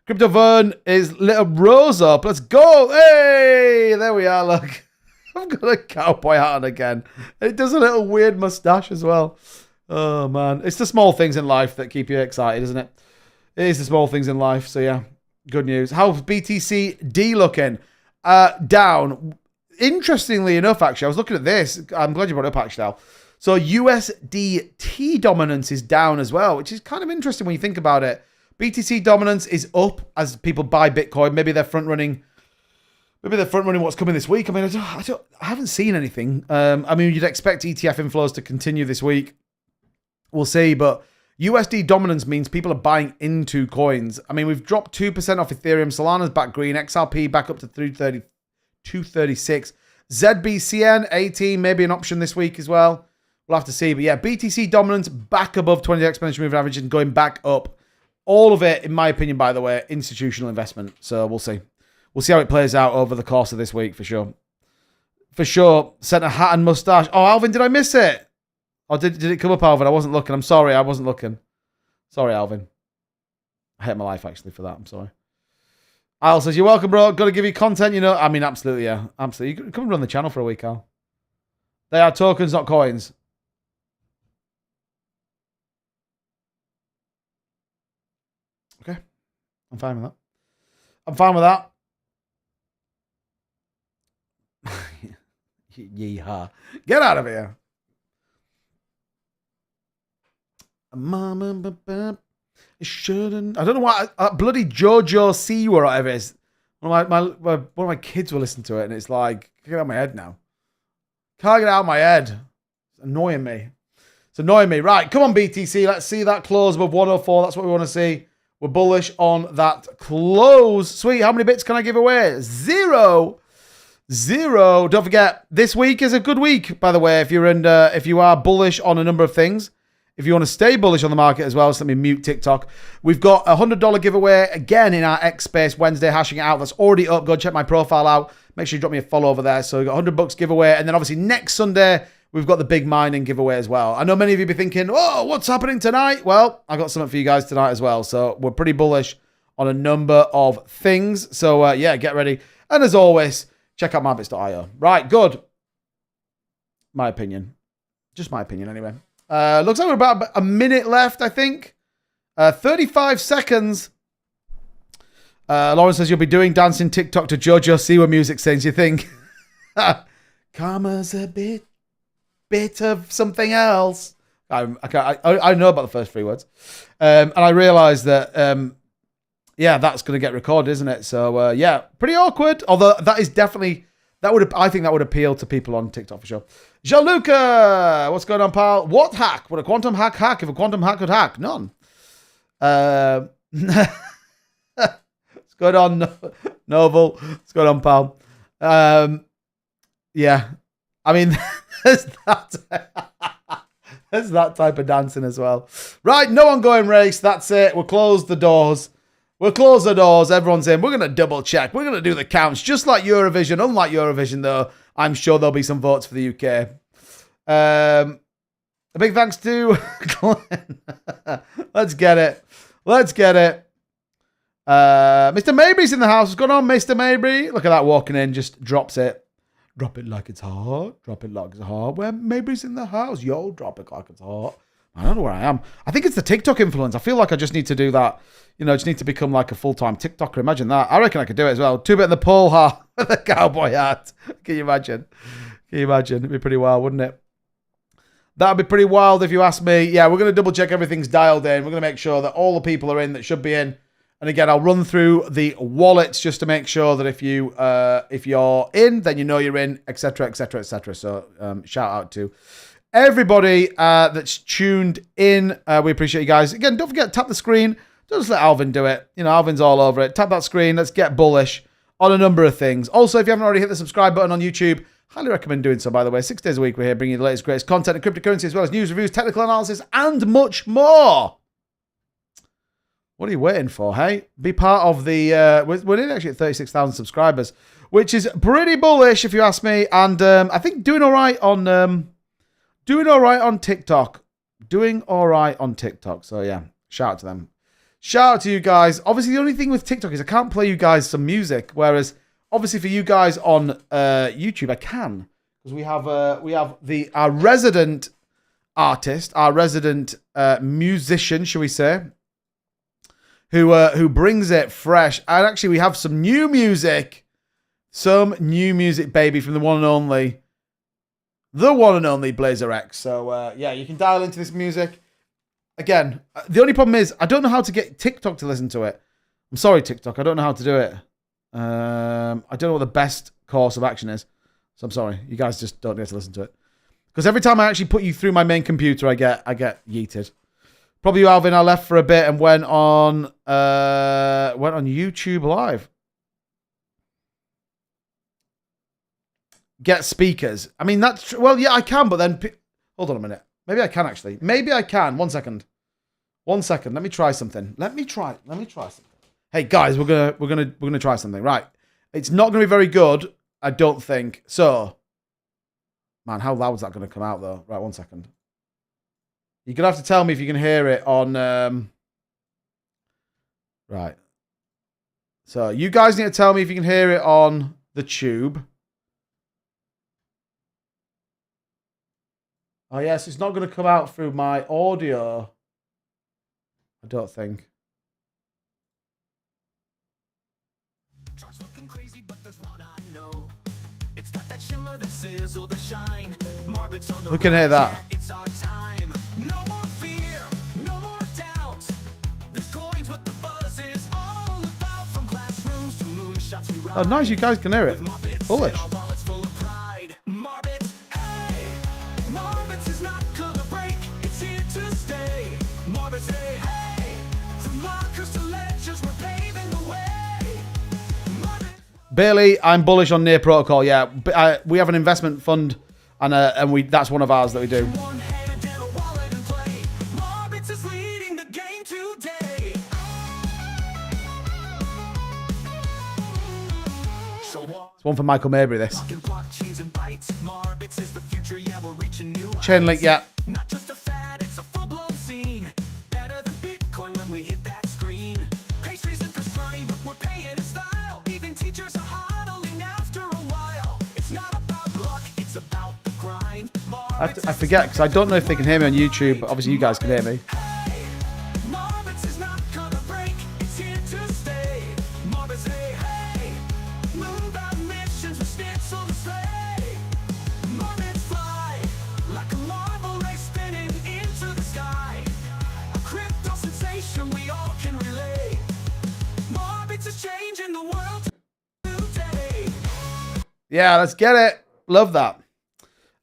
Crypto Vern is little rose up. Let's go. Hey, there we are. Look, I've got a cowboy hat on again. It does a little weird mustache as well. Oh, man. It's the small things in life that keep you excited, isn't it? It is the small things in life. So, yeah, good news. How's BTCD looking? Down. Interestingly enough, actually, I was looking at this. I'm glad you brought it up, actually, Al. So, USDT dominance is down as well, which is kind of interesting when you think about it. BTC dominance is up as people buy Bitcoin. Maybe they're front-running. Maybe they're front-running what's coming this week. I mean, I haven't seen anything. I mean, you'd expect ETF inflows to continue this week. We'll see, but USD dominance means people are buying into coins. I mean, we've dropped 2% off Ethereum. Solana's back green. XRP back up to 236. ZBCN 18, maybe an option this week as well. We'll have to see. But yeah, BTC dominance back above 20-day exponential moving average and going back up. All of it, in my opinion, by the way, institutional investment. So we'll see. We'll see how it plays out over the course of this week for sure. For sure. Sent a hat and mustache. Oh, Alvin, did I miss it? Oh, did it come up, Alvin? I wasn't looking. I'm sorry. I wasn't looking. Sorry, Alvin. I hate my life, actually, for that. I'm sorry. Al says, you're welcome, bro. Got to give you content, I mean, absolutely, yeah. Absolutely. You come and run the channel for a week, Al. They are tokens, not coins. Okay. I'm fine with that. I'm fine with that. Yeehaw. Get out of here. It shouldn't. I don't know why. Bloody JoJo C or whatever it is. One of my kids will listen to it, and it's like, get out of my head now. Can't get it out of my head. It's annoying me. It's annoying me. Right, come on, BTC. Let's see that close above 104. That's what we want to see. We're bullish on that close. Sweet. How many bits can I give away? 0. Don't forget, this week is a good week, by the way, if you are bullish on a number of things. If you want to stay bullish on the market as well, so let me mute TikTok. We've got a $100 giveaway again in our X Space Wednesday, hashing it out. That's already up. Go check my profile out. Make sure you drop me a follow over there. So we've got $100 giveaway. And then obviously next Sunday, we've got the big mining giveaway as well. I know many of you be thinking, oh, what's happening tonight? Well, I got something for you guys tonight as well. So we're pretty bullish on a number of things. So yeah, get ready. And as always, check out marbitz.io. Right, good. My opinion. Just my opinion anyway. Looks like we're about a minute left, I think. 35 seconds. Lauren says you'll be doing dancing TikTok to JoJo Siwa music sings. You think? Karma's a bit of something else. I know about the first 3 words. And I realized that, yeah, that's going to get recorded, isn't it? So, yeah, pretty awkward. Although that is definitely, I think that would appeal to people on TikTok for sure. Jean-Luca, what's going on, pal? What hack? Would a quantum hack if a quantum hack could hack? None. What's going on, Novel? What's going on, pal? Yeah. I mean, there's that type of dancing as well. Right, no ongoing race. That's it. We'll close the doors. Everyone's in. We're going to double check. We're going to do the counts just like Eurovision. Unlike Eurovision, though, I'm sure there'll be some votes for the UK. A big thanks to Glenn. Let's get it. Let's get it. Mr. Mabry's in the house. What's going on, Mr. Mabry? Look at that walking in. Just drops it. Drop it like it's hot. Drop it like it's hot. When Mabry's in the house. Yo, drop it like it's hot. I don't know where I am. I think it's the TikTok influence. I feel like I just need to do that. You know, just need to become like a full-time TikToker. Imagine that. I reckon I could do it as well. 2-bit in the pole hat. The cowboy hat. Can you imagine? Can you imagine? It'd be pretty wild, wouldn't it? That'd be pretty wild if you ask me. Yeah, we're going to double check everything's dialed in. We're going to make sure that all the people are in that should be in. And again, I'll run through the wallets just to make sure that if you're in, then you know you're in, etc., etc., etc. So shout out to everybody that's tuned in. We appreciate you guys. Again, don't forget, tap the screen. Don't just let Alvin do it. You know, Alvin's all over it. Tap that screen. Let's get bullish on a number of things. Also, if you haven't already hit the subscribe button on YouTube, highly recommend doing so, by the way. 6 days a week, we're here bringing you the latest, greatest content in cryptocurrency, as well as news, reviews, technical analysis, and much more. What are you waiting for, hey? Be part of the... we're nearly actually at 36,000 subscribers, which is pretty bullish, if you ask me. And I think doing all right on... TikTok. Doing all right on TikTok. So, yeah, shout out to them. Shout out to you guys. Obviously, the only thing with TikTok is I can't play you guys some music, whereas... Obviously, for you guys on YouTube, I can, because we have our resident artist, our resident musician, shall we say, who brings it fresh. And actually, we have some new music, baby, from the one and only Blazer X. So yeah, you can dial into this music. Again, the only problem is I don't know how to get TikTok to listen to it. I'm sorry, TikTok, I don't know how to do it. I don't know what the best course of action is. So I'm sorry. You guys just don't get to listen to it. Because every time I actually put you through my main computer, I get yeeted. Probably you, Alvin, I left for a bit and went on YouTube Live. Get speakers. I mean, that's... Well, yeah, I can, but then... Hold on a minute. Maybe I can, actually. Maybe I can. 1 second. 1 second. Let me try something. Let me try something. Hey guys, we're gonna try something. Right. It's not gonna be very good, I don't think. So, man, how loud is that gonna come out though? Right, 1 second. You're gonna have to tell me if you can hear it on right. So you guys need to tell me if you can hear it on the tube. Oh yes, it's not gonna come out through my audio. I don't think. Crazy, but there's one I know. It's got that shimmer, the sizzle, the shine. Marbitz on the Who can hear that? It's our time. No more fear, no more doubt. The coins, what the buzz is all about. From classrooms to moonshots we ride. Oh, nice, you guys can hear it. Bullish. Full of pride. Marbitz, hey. Marbitz is not gonna break. It's here to stay. Marbitz, hey. From lockers to ledgers, we're paving the way. Bailey, I'm bullish on Near Protocol. Yeah, we have an investment fund, and that's one of ours that we do. It's one for Michael Mabry. This chain link, yeah. Not just a fad, it's a full-blown scene. Better than Bitcoin when we hit that screen. Pastries and prescribing, but we're paying in style. Even teachers are hodling after a while. It's not about luck, it's about the grind. I forget, because I don't know if they can hear me on YouTube, but obviously you guys can hear me. Marbitz is not gonna break, it's here to stay. Marbitz, hey, move out missions with schnitzel to slay. Marbitz fly, like a marble race spinning into the sky. A crypto sensation we all can relate. Marbitz is changing the world today. Yeah, let's get it. Love that.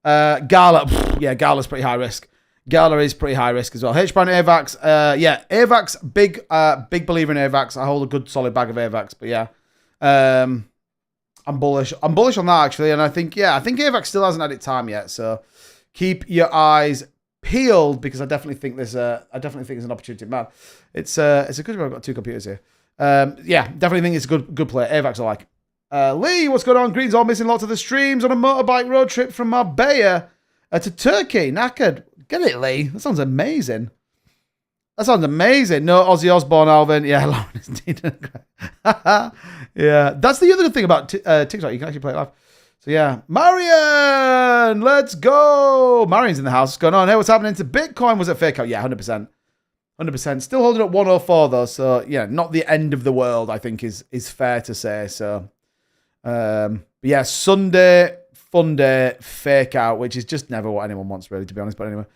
Gala, yeah, Gala's pretty high risk. Gala is pretty high risk as well. H-Brand AVAX, yeah, AVAX, big believer in AVAX. I hold a good solid bag of AVAX, but yeah, I'm bullish. I'm bullish on that actually, and I think AVAX still hasn't had its time yet. So keep your eyes peeled, because I definitely think there's an opportunity. Man, it's a good one. I've got two computers here. Yeah, definitely think it's a good play. AVAX I like. Lee, what's going on? Green's all missing lots of the streams on a motorbike road trip from Marbella to Turkey. Knackered. Get it, Lee. That sounds amazing. That sounds amazing. No, Ozzy Osbourne, Alvin. Yeah, Lauren is indeed. Yeah, that's the other thing about TikTok. You can actually play it live. So yeah, Marion, let's go. Marion's in the house. What's going on? Hey, what's happening to Bitcoin? Was it fake out? Yeah, 100%. 100%. Still holding up 104 though. So yeah, not the end of the world, I think is fair to say. So but yeah, Sunday, fun day, fake out, which is just never what anyone wants really, to be honest. But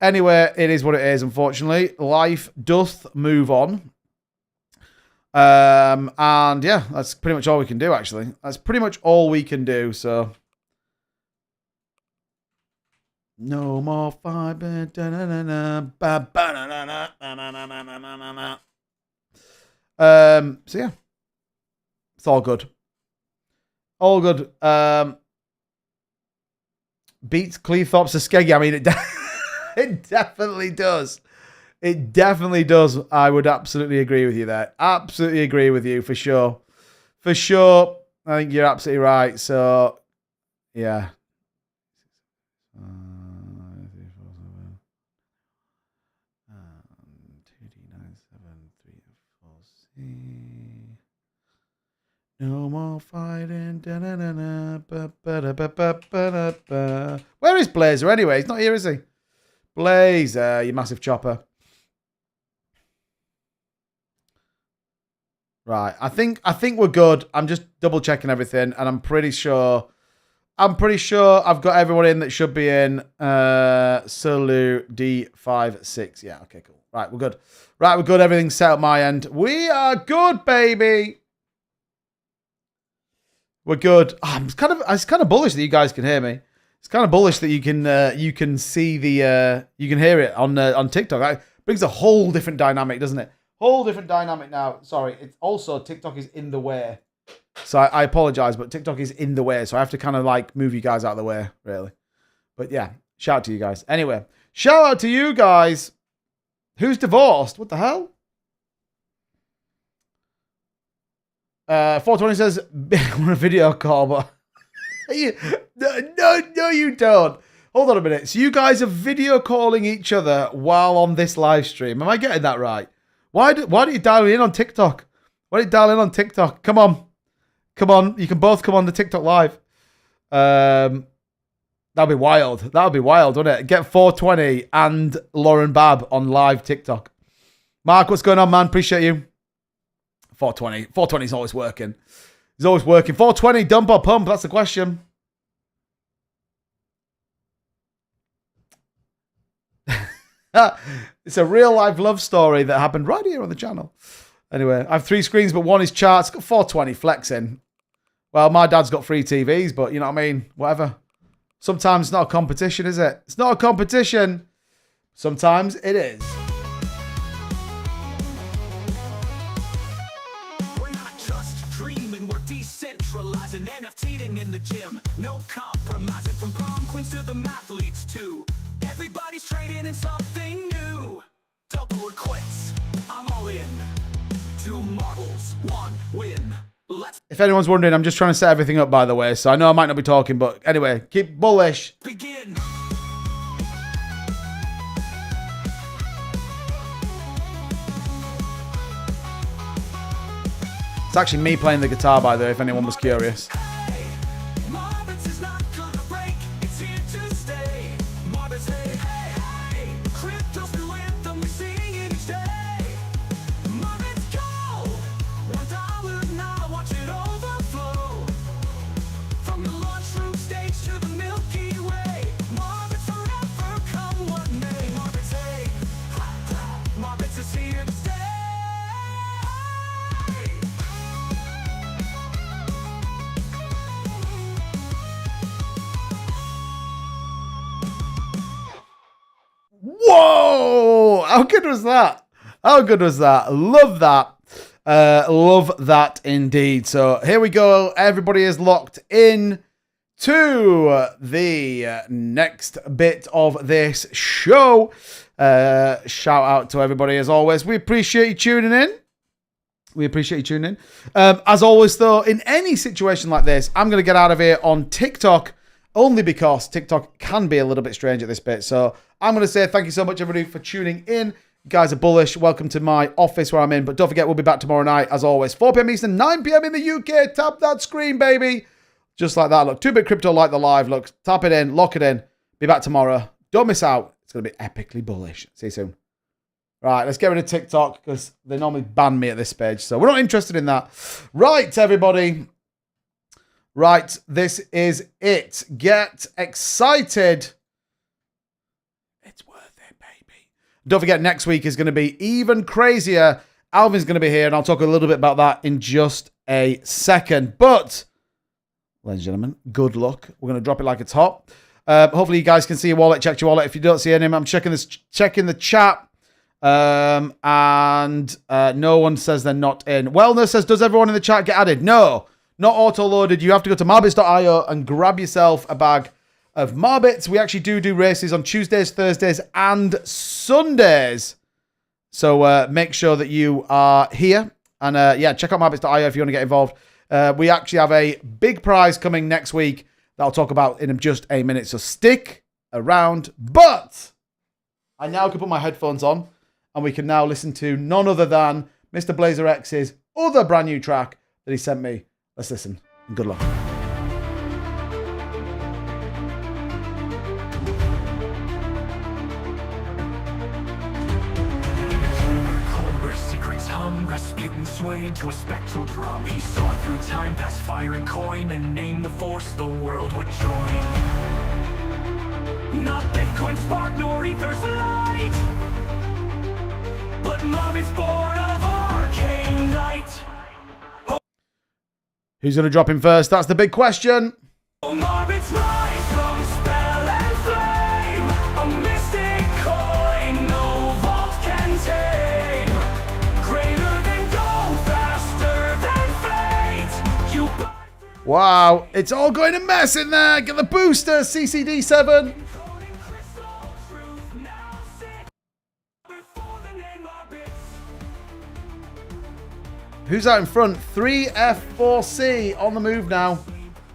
anyway, it is what it is, unfortunately. Life doth move on. And yeah, that's pretty much all we can do, actually. That's pretty much all we can do, so. No more fiber. So yeah. It's all good. All good. Beats Cleethorpes Skeggy. I mean, it definitely does. It definitely does. I would absolutely agree with you there. Absolutely agree with you, for sure. For sure. I think you're absolutely right. So, yeah. No more fighting. Where is Blazer anyway? He's not here, is he? Blazer, you massive chopper. Right, I think we're good. I'm just double checking everything, and I'm pretty sure I've got everyone in that should be in. Sulu D56. Yeah, okay, cool. Right, we're good. Right, we're good. Everything's set up my end. We are good, baby. We're good. Oh, it's kind of bullish that you guys can hear me. It's kind of bullish that you can see the you can hear it on TikTok. That brings a whole different dynamic, doesn't it? Whole different dynamic now. Sorry, it's also TikTok is in the way. So I apologize, but TikTok is in the way. So I have to kind of like move you guys out of the way, really. But yeah, shout out to you guys. Anyway, shout out to you guys. Who's divorced? What the hell? 420 says, I want a video call, but no, you don't. Hold on a minute. So you guys are video calling each other while on this live stream. Am I getting that right? Why don't you dial in on TikTok? Why don't you dial in on TikTok? Come on. You can both come on the TikTok live. That'd be wild. That would be wild, wouldn't it? Get 420 and Lauren Babb on live TikTok. Mark, what's going on, man? Appreciate you. 420. 420 is always working. He's always working. 420, dump or pump? That's the question. It's a real life love story that happened right here on the channel. Anyway, I have 3 screens, but one is charts. Got 420 flexing. Well, my dad's got 3 TVs, but you know what I mean? Whatever. Sometimes it's not a competition, is it? It's not a competition. Sometimes it is. We're not just dreaming, we're decentralizing, NFTing in the gym. No compromising, from prom queens to the mathletes too. Everybody's trading in something new. Double or quits, I'm all in. 2 marbles, 1 win. If anyone's wondering, I'm just trying to set everything up, by the way. So I know I might not be talking, but anyway, keep bullish. Begin. It's actually me playing the guitar, by the way, if anyone was curious. Hey, Marbitz is not gonna break, it's here to stay. Marbitz, hey, hey, hey, crypto's new anthem, we sing it each day. Marbitz, go, $1 now, watch it overflow. From the lunchroom stage to the Milky Way, Marbitz forever, come what may. Marbitz, hey, Marbitz is here to stay. Whoa! How good was that? How good was that? Love that. Love that indeed. So here we go. Everybody is locked in to the next bit of this show. Shout out to everybody as always. We appreciate you tuning in. As always, though, in any situation like this, I'm going to get out of here on TikTok only because TikTok can be a little bit strange at this bit. So I'm going to say thank you so much, everybody, for tuning in. You guys are bullish. Welcome to my office where I'm in. But don't forget, we'll be back tomorrow night, as always. 4 p.m. Eastern, 9 p.m. in the UK. Tap that screen, baby. Just like that. Look, 2-Bit Crypto like the live. Look, tap it in, lock it in. Be back tomorrow. Don't miss out. It's going to be epically bullish. See you soon. Right, let's get rid of TikTok because they normally ban me at this stage. So we're not interested in that. Right, everybody. Right, this is it. Get excited. It's worth it, baby. Don't forget, next week is going to be even crazier. Alvin's going to be here, and I'll talk a little bit about that in just a second. But, ladies and gentlemen, good luck. We're going to drop it like it's hot. Hopefully, you guys can see your wallet. Check your wallet. If you don't see any, I'm checking the chat. No one says they're not in. Wellness says, does everyone in the chat get added? No, not auto-loaded. You have to go to marbitz.io and grab yourself a bag of Marbitz. We actually do races on Tuesdays, Thursdays, and Sundays. So make sure that you are here. And yeah, check out marbitz.io if you want to get involved. We actually have a big prize coming next week that I'll talk about in just a minute. So stick around. But I now can put my headphones on. And we can now listen to none other than Mr. Blazer X's other brand new track that he sent me. Let's listen. And good luck. Secrets hum, Rasputin swayed to a spectral drum. He saw through time past fire and coin and named the force the world would join. Not Bitcoin spark nor ether's light, but Marbitz born of arcane night. Who's going to drop in first? That's the big question. Oh, Marbitz rise from spell and flame, a mystic coin no vault can tame. Greater than gold, faster than fate. You Wow, it's all going to mess in there. Get the booster, CCD7. Who's out in front? 3F4C on the move now.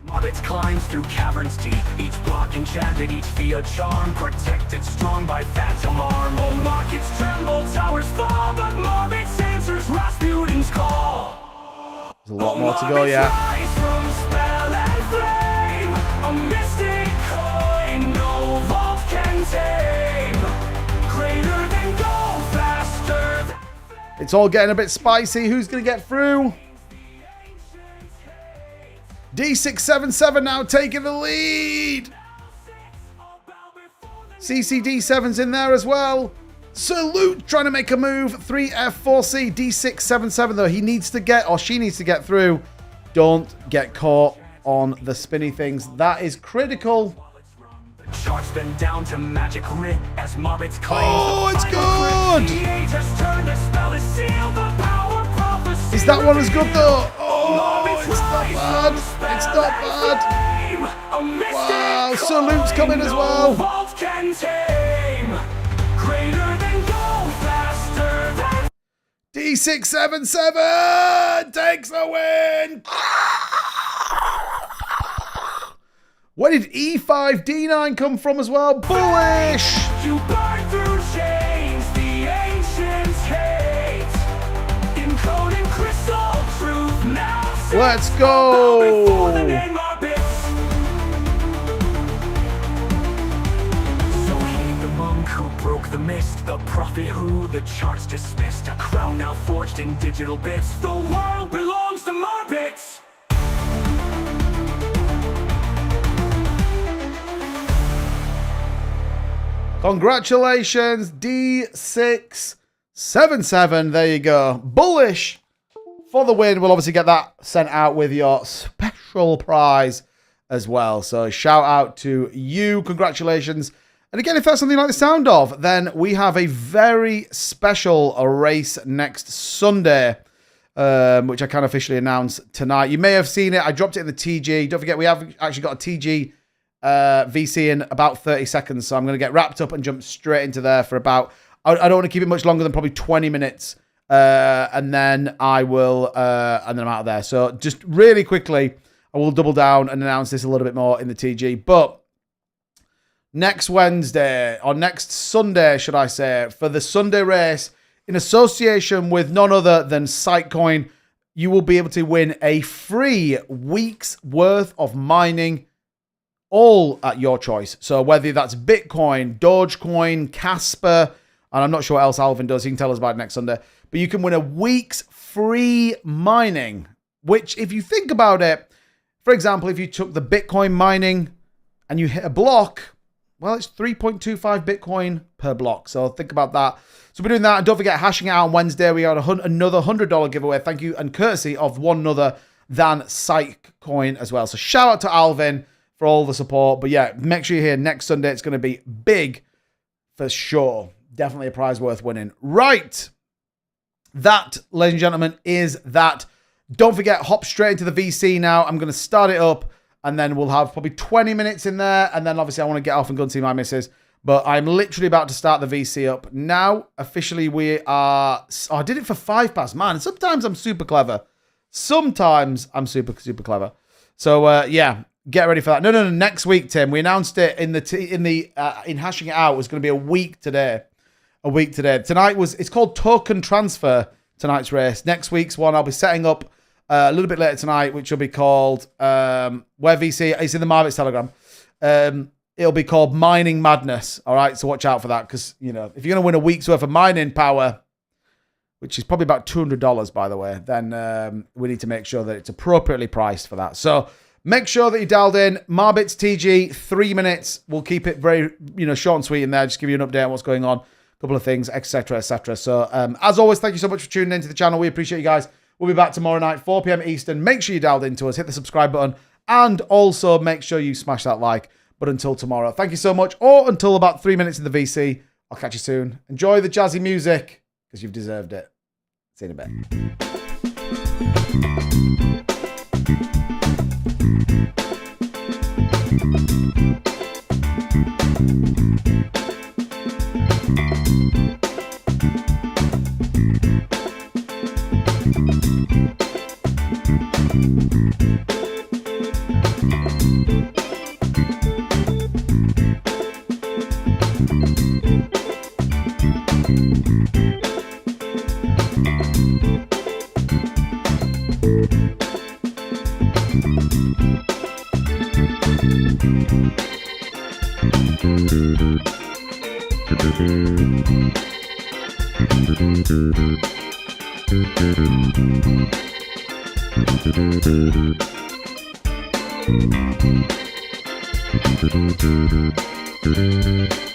Marbitz climbs through caverns deep, each block enchanted, each via charm, protected strong by phantom arm. Oh, markets tremble, towers fall, but Marbitz answers Rasputin's call. There's a lot more to go yet. From spell and flame, a mystic coin no vault can tame. Greater than gold, faster than It's all getting a bit spicy. Who's going to get through? D677 now taking the lead. CCD7's in there as well. Salute trying to make a move. 3F4C, D677 though. He needs to get, or she needs to get through. Don't get caught on the spinny things. That is critical. charts been down to magic writ as Marbitz claims. Oh, it's good. The age has turned, the spell is sealed, the power prophecy. Is that one as good though? Oh, it's not bad. It's not bad. Wow, Salute's coming as well. Vault can tame. Greater than gold, faster than D677 takes the win. Where did E5 D9 come from as well? Bullish. you burn through chains, the ancients hate. Encoding crystal truth now. Let's go. So he, the monk who broke the mist, the prophet who the charts dismissed, a crown now forged in digital bits. The world belongs to Marbitz. Congratulations, D677. There you go. Bullish for the win. We'll obviously get that sent out with your special prize as well. So shout out to you. Congratulations. And again, if that's something like the sound of, then we have a very special race next Sunday, which I can officially announce tonight. You may have seen it. I dropped it in the TG. Don't forget, we have actually got a TG VC in about 30 seconds. So I'm going to get wrapped up and jump straight into there for about, I don't want to keep it much longer than probably 20 minutes. And then I will, and then I'm out of there. So just really quickly, I will double down and announce this a little bit more in the TG. But next Wednesday, or next Sunday, should I say, for the Sunday race, in association with none other than Sitecoin, you will be able to win a free week's worth of mining, all at your choice. So whether that's Bitcoin, Dogecoin, Casper, and I'm not sure what else Alvin does. He can tell us about it next Sunday. But you can win a week's free mining, which, if you think about it, for example, if you took the Bitcoin mining and you hit a block, well, it's 3.25 Bitcoin per block. So think about that. So we're doing that. And don't forget, hashing it out on Wednesday. We got another $100 giveaway. Thank you. And courtesy of one other than Sitecoin as well. So shout out to Alvin for all the support. But yeah, make sure you're here next Sunday. It's going to be big for sure. Definitely a prize worth winning. Right. That, ladies and gentlemen, is that. Don't forget, hop straight into the VC now. I'm going to start it up, and then we'll have probably 20 minutes in there. And then obviously I want to get off and go and see my missus. But I'm literally about to start the VC up now. Officially, we are... Oh, I did it for 5 past. Man, sometimes I'm super clever. Sometimes I'm super clever. So, yeah, get ready for that. No. Next week, Tim. We announced it in hashing it out. It was going to be a week today. Tonight it's called token transfer, tonight's race. Next week's one, I'll be setting up a little bit later tonight, which will be called, where VC, it's in the Marbitz Telegram. It'll be called Mining Madness. All right. So watch out for that. Cause you know, if you're going to win a week's worth of mining power, which is probably about $200, by the way, then we need to make sure that it's appropriately priced for that. So make sure that you dialed in. Marbitz TG, 3 minutes. We'll keep it very, short and sweet in there. Just give you an update on what's going on. Couple of things, etc. So as always, thank you so much for tuning into the channel. We appreciate you guys. We'll be back tomorrow night, 4 p.m. Eastern. Make sure you dialed into us, hit the subscribe button, and also make sure you smash that like. But until tomorrow, thank you so much. Or until about 3 minutes in the VC. I'll catch you soon. Enjoy the jazzy music, because you've deserved it. See you in a bit. Thank you.